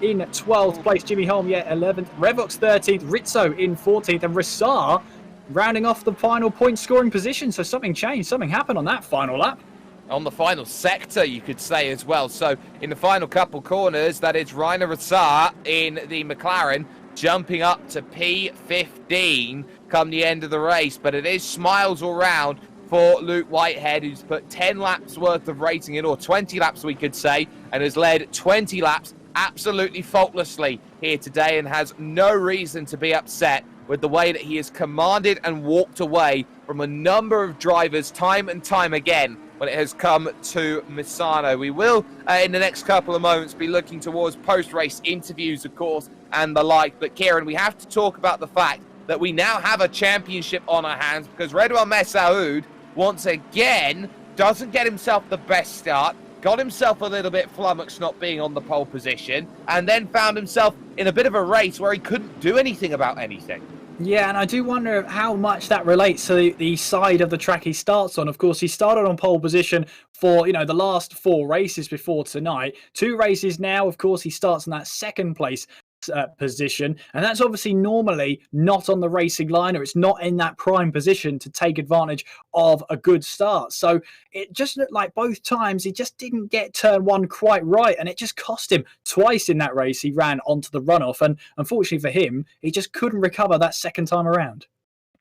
in 12th place, Jimmy Holm 11th, Revox 13th, Rizzo in 14th, and Rissar rounding off the final point scoring position. So something changed, something happened on that final lap. On the final sector, you could say as well. So in the final couple corners, that is Rainer Rissar in the McLaren jumping up to P15 come the end of the race. But it is smiles all round for Luke Whitehead, who's put 10 laps worth of racing in, or 20 laps we could say, and has led 20 laps absolutely faultlessly here today and has no reason to be upset with the way that he has commanded and walked away from a number of drivers time and time again when it has come to Misano. We will, in the next couple of moments, be looking towards post-race interviews, of course, and the like. But, Kieran, we have to talk about the fact that we now have a championship on our hands because Redouane Messaoud, once again, doesn't get himself the best start, got himself a little bit flummoxed not being on the pole position, and then found himself in a bit of a race where he couldn't do anything about anything. Yeah, and I do wonder how much that relates to the side of the track he starts on. Of course, he started on pole position for, the last 4 races before tonight. 2 races now, of course, he starts in that 2nd place position, and that's obviously normally not on the racing line, or it's not in that prime position to take advantage of a good start. So it just looked like both times he just didn't get turn 1 quite right, and it just cost him twice in that race. He ran onto the runoff, and unfortunately for him, he just couldn't recover that second time around.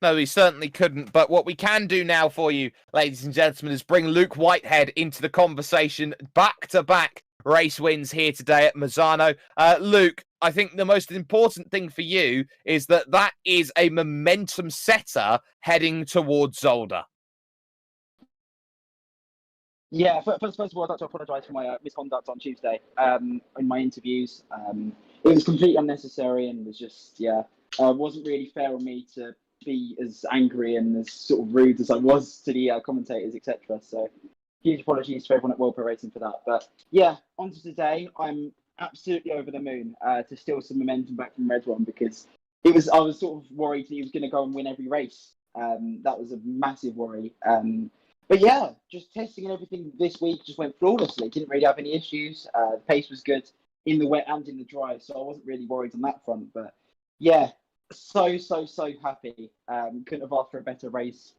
No, he certainly couldn't. But what we can do now for you, ladies and gentlemen, is bring Luke Whitehead into the conversation. Back-to-back race wins here today at Misano. Luke, I think the most important thing for you is that is a momentum setter heading towards Zolder. Yeah, first of all, I'd like to apologise for my misconduct on Tuesday in my interviews. It was completely unnecessary and was just, wasn't really fair on me to be as angry and as sort of rude as I was to the commentators, etc. So huge apologies to everyone at WPR Racing for that. But yeah, on to today. I'm absolutely over the moon to steal some momentum back from Red One, because I was sort of worried that he was going to go and win every race. That was a massive worry. But yeah, just testing and everything this week just went flawlessly. Didn't really have any issues. The pace was good in the wet and in the dry, so I wasn't really worried on that front. But yeah, so happy. Couldn't have asked for a better race.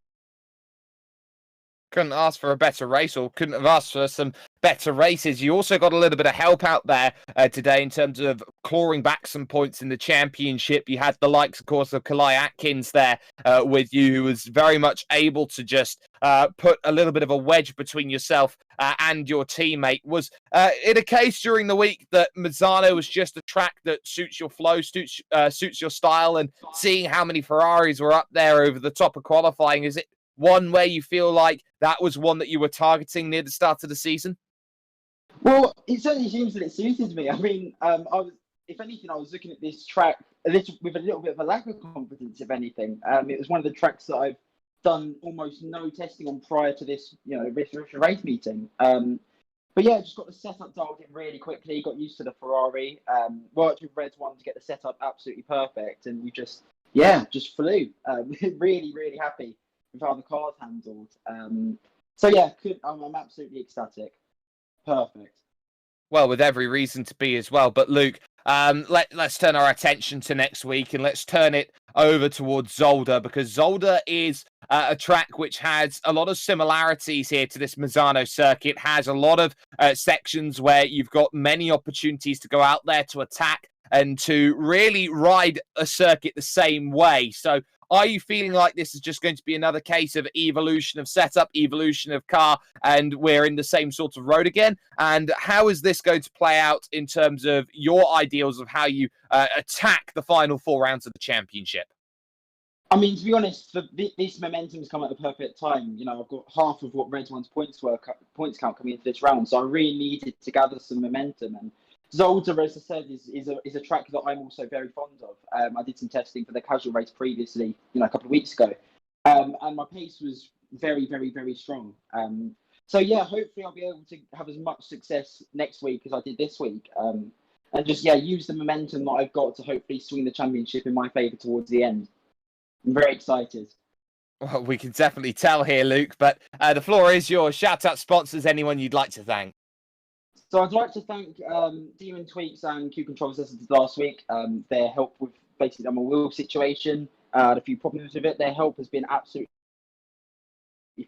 Couldn't ask for a better race, or couldn't have asked for some better races. You also got a little bit of help out there today in terms of clawing back some points in the championship. You had the likes, of course, of Kalai Atkins there with you, who was very much able to just put a little bit of a wedge between yourself and your teammate. Was it a case during the week that Misano was just a track that suits your flow, suits your style, and seeing how many Ferraris were up there over the top of qualifying, is it one where you feel like that was one that you were targeting near the start of the season? Well, it certainly seems that it suited me. I mean, if anything, I was looking at this track with a little bit of a lack of confidence, if anything. It was one of the tracks that I've done almost no testing on prior to this, race meeting. But yeah, just got the setup dialed in really quickly, got used to the Ferrari, worked with Red One to get the setup absolutely perfect, and we just flew. Really happy with how the car's handled. So yeah, I'm absolutely ecstatic. Perfect. Well, with every reason to be as well. But Luke, let's turn our attention to next week, and let's turn it over towards Zolder, because Zolder is a track which has a lot of similarities here to this Misano circuit. Has a lot of sections where you've got many opportunities to go out there to attack and to really ride a circuit the same way. So are you feeling like this is just going to be another case of evolution of setup, evolution of car, and we're in the same sort of road again? And how is this going to play out in terms of your ideals of how you attack the final 4 rounds of the championship? I mean, to be honest, this momentum's come at the perfect time. I've got half of what Red One's points count coming into this round, so I really needed to gather some momentum. And Zolder, as I said, is a track that I'm also very fond of. I did some testing for the casual race previously, a couple of weeks ago, and my pace was very strong. So yeah, hopefully I'll be able to have as much success next week as I did this week, and just use the momentum that I've got to hopefully swing the championship in my favour towards the end. I'm very excited. Well, we can definitely tell here, Luke, but the floor is yours. Shout out sponsors, anyone you'd like to thank. So I'd like to thank Demon Tweaks and Q Controls as I did last week. Their help with basically my wheel situation, had a few problems with it. Their help has been absolutely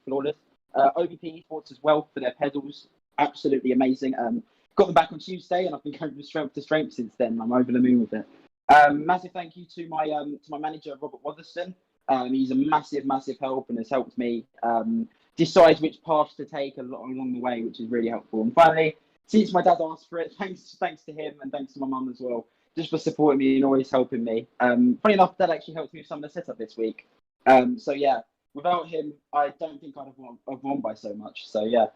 flawless. WPR Sports as well for their pedals, absolutely amazing. Got them back on Tuesday, and I've been going from strength to strength since then. I'm over the moon with it. Massive thank you to my manager Robert Watherston. He's a massive help and has helped me decide which path to take along the way, which is really helpful. And finally, since my dad asked for it, thanks to him and thanks to my mum as well, just for supporting me and always helping me. Funny enough, Dad actually helped me with some of the setup this week. So yeah, without him, I don't think I'd have won by so much. So yeah.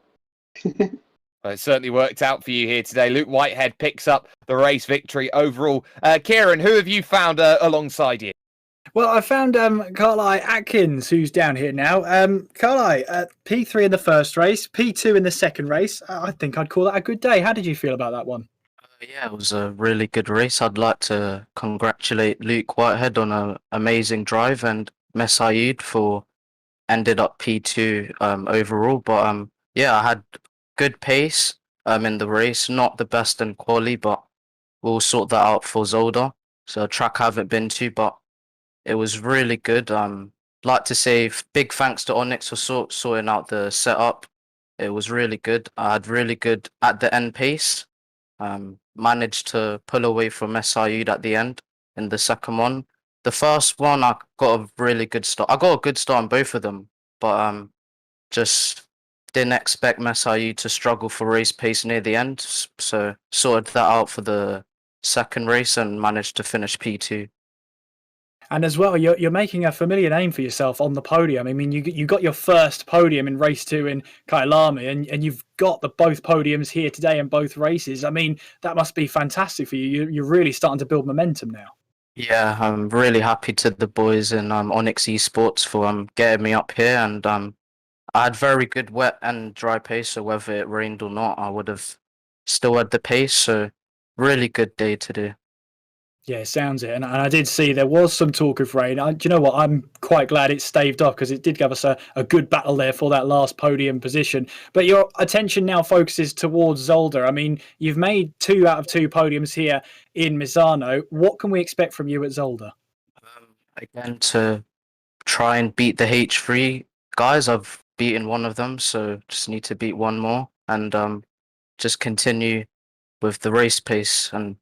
Well, it certainly worked out for you here today. Luke Whitehead picks up the race victory overall. Kieran, who have you found alongside you? Well, I found Carly Atkins, who's down here now. Carly, P3 in the first race, P2 in the second race. I think I'd call that a good day. How did you feel about that one? Yeah, it was a really good race. I'd like to congratulate Luke Whitehead on an amazing drive, and Messaid for ended up P2 overall. But yeah, I had good pace in the race. Not the best in quali, but we'll sort that out for Zolder. So a track I haven't been to, but it was really good. Like to say big thanks to Onyx for sorting out the setup. It was really good. I had really good at the end pace. Managed to pull away from Messaid at the end in the second one. The first one, I got a really good start. I got a good start on both of them, but just didn't expect Messaid to struggle for race pace near the end. So sorted that out for the second race and managed to finish P2. And as well, you're making a familiar name for yourself on the podium. I mean, you got your first podium in race 2 in Kailami, and you've got both podiums here today in both races. I mean, that must be fantastic for you. You're really starting to build momentum now. Yeah, I'm really happy to the boys in Onyx Esports for getting me up here, and I had very good wet and dry pace, so whether it rained or not, I would have still had the pace. So really good day today. Yeah, sounds it. And I did see there was some talk of rain. Do you know what? I'm quite glad it staved off because it did give us a good battle there for that last podium position. But your attention now focuses towards Zolder. I mean, you've made 2 out of 2 podiums here in Misano. What can we expect from you at Zolder? Again, to try and beat the H3 guys. I've beaten one of them, so just need to beat one more and just continue with the race pace and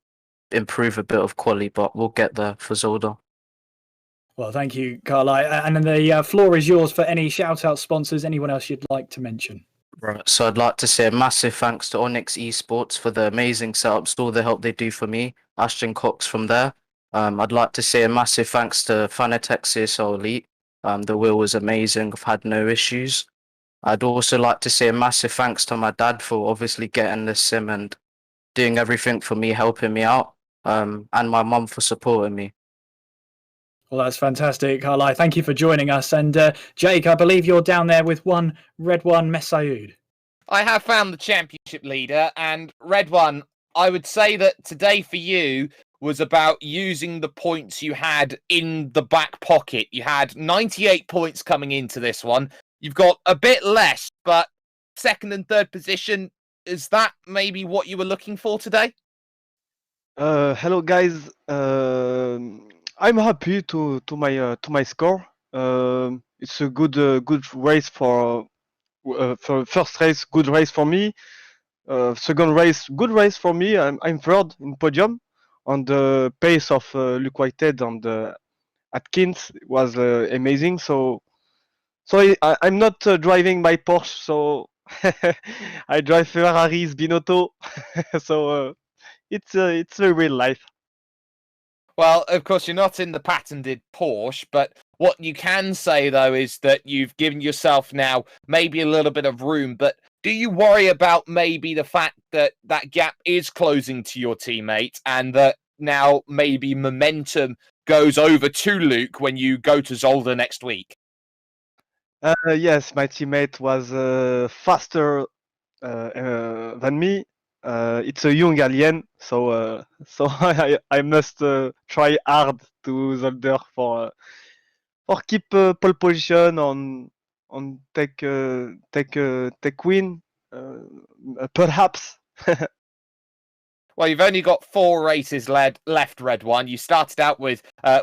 improve a bit of quality, but we'll get there for Zolder. Well, thank you, Carly. And then the floor is yours for any shout-out sponsors, anyone else you'd like to mention. Right, so I'd like to say a massive thanks to Onyx Esports for the amazing setups, all the help they do for me. Ashton Cox from there. I'd like to say a massive thanks to Fanatec CSL Elite. The wheel was amazing. I've had no issues. I'd also like to say a massive thanks to my dad for obviously getting this sim and doing everything for me, helping me out, and my mum for supporting me. Well, that's fantastic, Carly. Thank you for joining us. And Jake, I believe you're down there with one Red One Messaoud. I have found the championship leader, and Red One, I would say that today for you was about using the points you had in the back pocket. You had 98 points coming into this one. You've got a bit less, but second and third position, is that maybe what you were looking for today? Hello guys. I'm happy to my score. It's a good race for first race, good race for me. Second race, good race for me. I'm third in podium. On the pace of Luke Whitehead and Atkins was amazing. So I'm not driving my Porsche. So I drive Ferrari's Binotto. So it's a real life. Well, of course, you're not in the patented Porsche, but what you can say, though, is that you've given yourself now maybe a little bit of room. But do you worry about maybe the fact that that gap is closing to your teammate and that now maybe momentum goes over to Luke when you go to Zolder next week? Yes, my teammate was faster than me. It's a young alien, so I must try hard to Zolder for keep pole position on take win, perhaps. Well, you've only got 4 races left, Red One. You started out with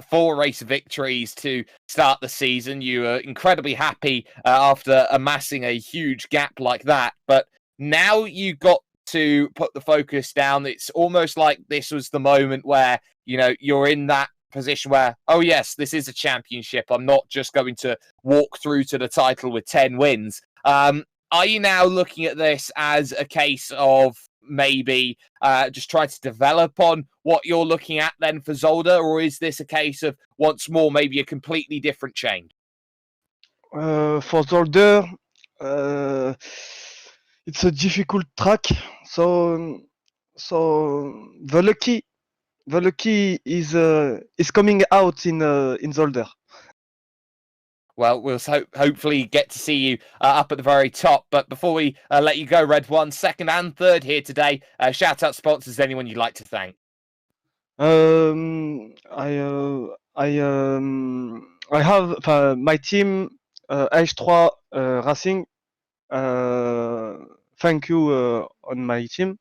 4 race victories to start the season. You were incredibly happy after amassing a huge gap like that. But now you got to put the focus down. It's almost like this was the moment where, you know, you're in that position where, oh, yes, this is a championship. I'm not just going to walk through to the title with 10 wins. Are you now looking at this as a case of maybe just trying to develop on what you're looking at then for Zolder, or is this a case of once more maybe a completely different change? For Zolder, it's a difficult track. So the lucky is coming out in Zolder. Well, we'll hopefully get to see you up at the very top. But before we let you go, Red One, second and third here today, shout out sponsors, anyone you'd like to thank. I have my team H3 Racing. Thank you on my team,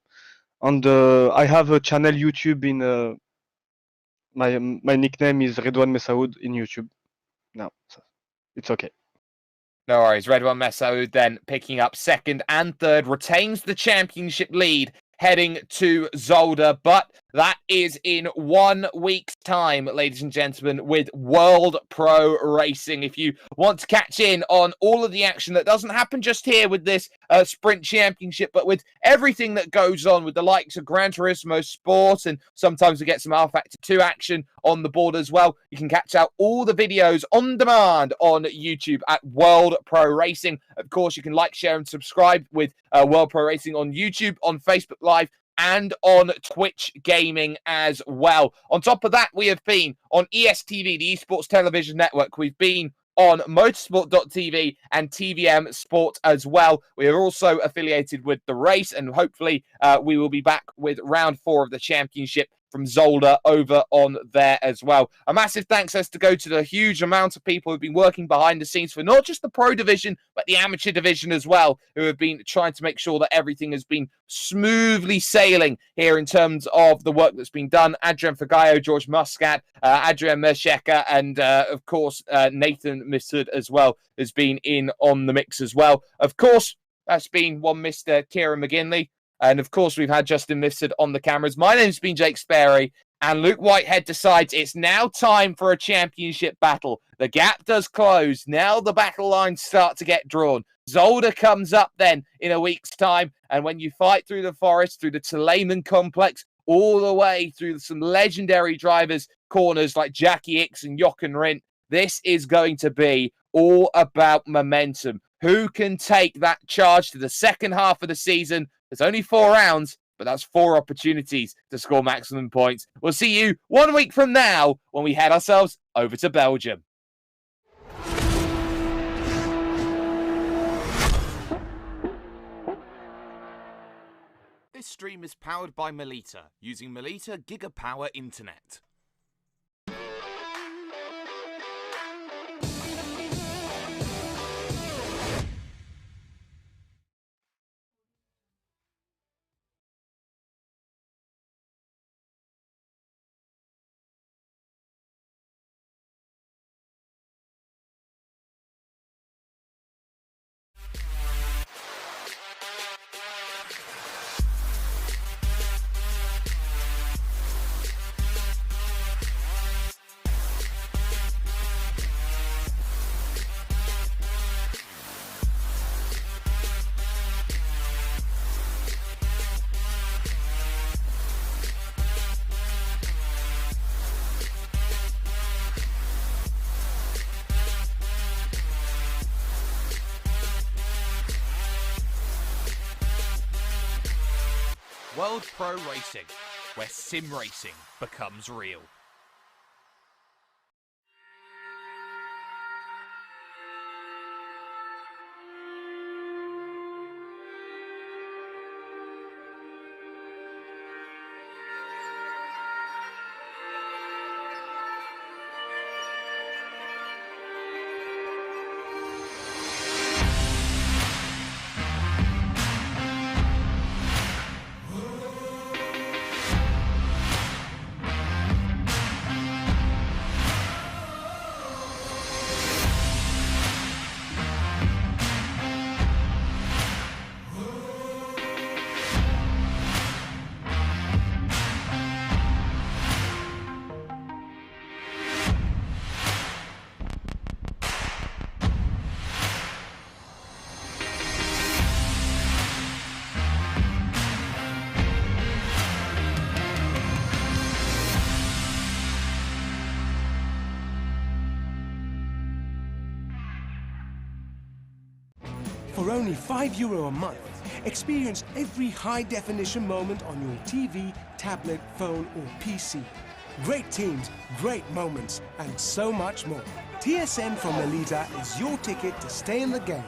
and I have a channel YouTube in my nickname is Redwan Messaoud in YouTube now. So it's okay. No worries. Red One Messaoud then picking up second and third, retains the championship lead heading to Zolder, but that is in 1 week's time, ladies and gentlemen, with World Pro Racing. If you want to catch in on all of the action that doesn't happen just here with this Sprint Championship, but with everything that goes on with the likes of Gran Turismo Sport, and sometimes we get some R-Factor 2 action on the board as well, you can catch out all the videos on demand on YouTube at World Pro Racing. Of course, you can like, share, and subscribe with World Pro Racing on YouTube, on Facebook Live, and on Twitch Gaming as well. On top of that, we have been on ESTV, the Esports Television Network. We've been on motorsport.tv and TVM Sport as well. We are also affiliated with the race, and hopefully we will be back with round 4 of the championship from Zolder over on there as well. A massive thanks has to go to the huge amount of people who've been working behind the scenes for not just the pro division, but the amateur division as well, who have been trying to make sure that everything has been smoothly sailing here in terms of the work that's been done. Adrian Fagayo, George Muscat, Adrian Mersheka, and of course, Nathan Missud as well has been in on the mix as well. Of course, that's been one Mr. Kieran McGinley. And of course, we've had Justin Mifsud on the cameras. My name's been Jake Sperry, and Luke Whitehead decides it's now time for a championship battle. The gap does close. Now the battle lines start to get drawn. Zolder comes up then in a week's time. And when you fight through the forest, through the Tuleman complex, all the way through some legendary drivers' corners like Jackie Hicks and Jochen Rindt, this is going to be all about momentum. Who can take that charge to the second half of the season? There's only 4 rounds, but that's 4 opportunities to score maximum points. We'll see you 1 week from now when we head ourselves over to Belgium. This stream is powered by Melita, using Melita Gigapower Internet. World Pro Racing, where sim racing becomes real. For only €5 a month, experience every high-definition moment on your TV, tablet, phone or PC. Great teams, great moments, and so much more. TSN from Melita is your ticket to stay in the game.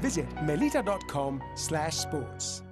Visit melita.com/sports.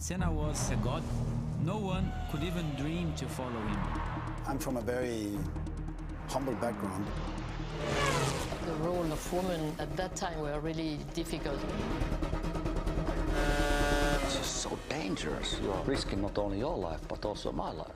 Senna was a god. No one could even dream to follow him. I'm from a very humble background. The role of women at that time were really difficult. This is so dangerous. You are risking not only your life, but also my life.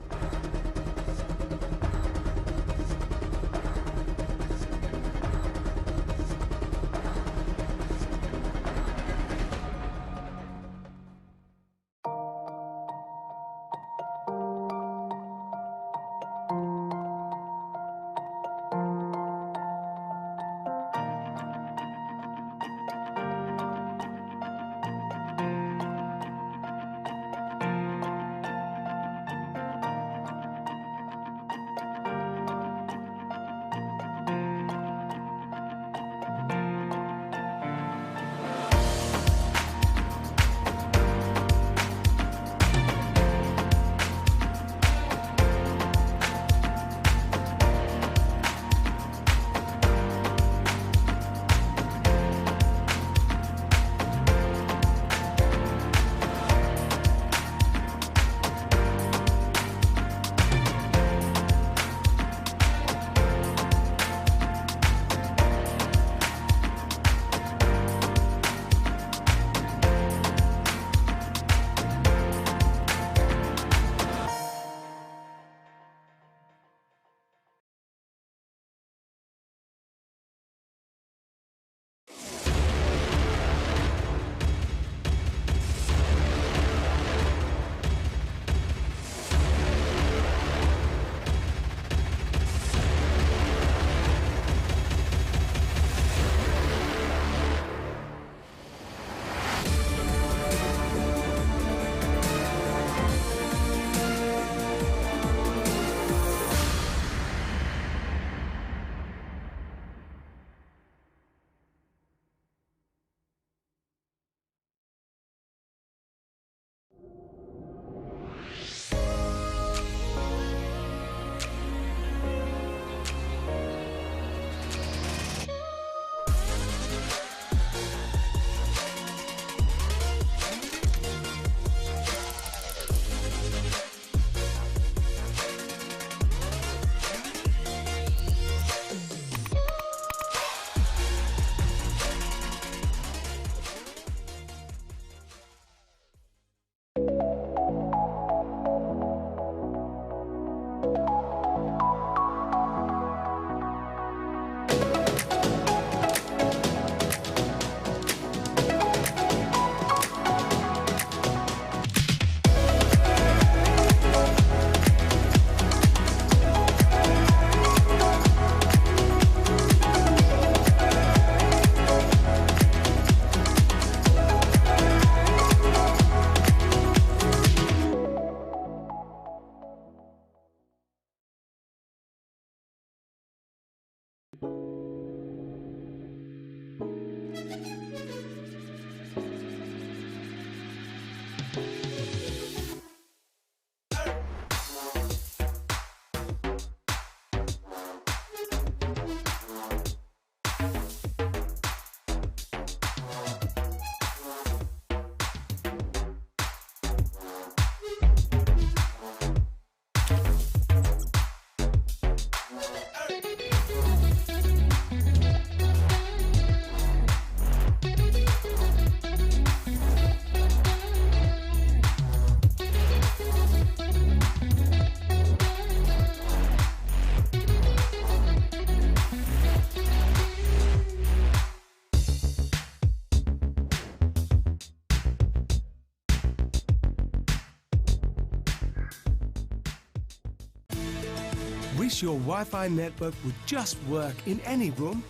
Wish your Wi-Fi network would just work in any room?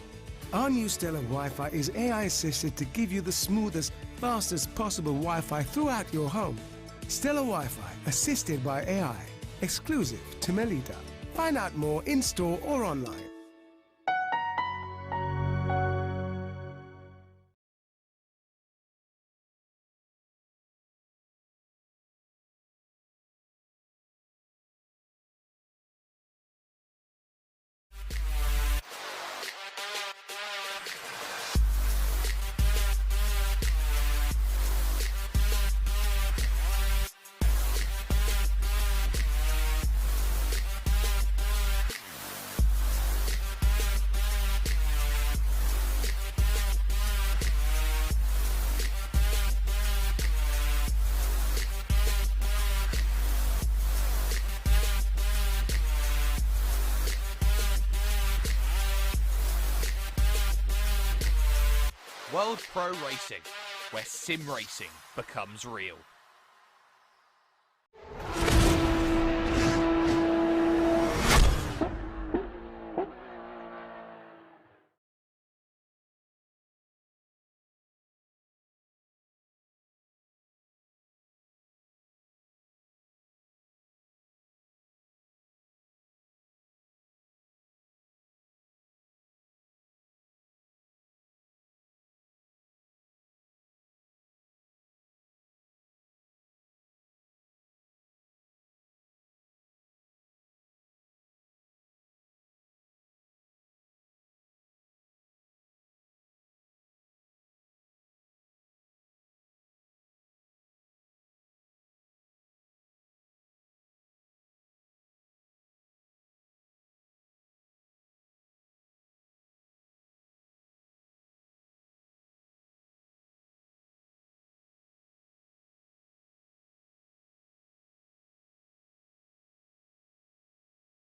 Our new Stellar Wi-Fi is AI assisted to give you the smoothest, fastest possible Wi-Fi throughout your home. Stellar Wi-Fi, assisted by AI, exclusive to Melita. Find out more in-store or online. World Pro Racing, where sim racing becomes real.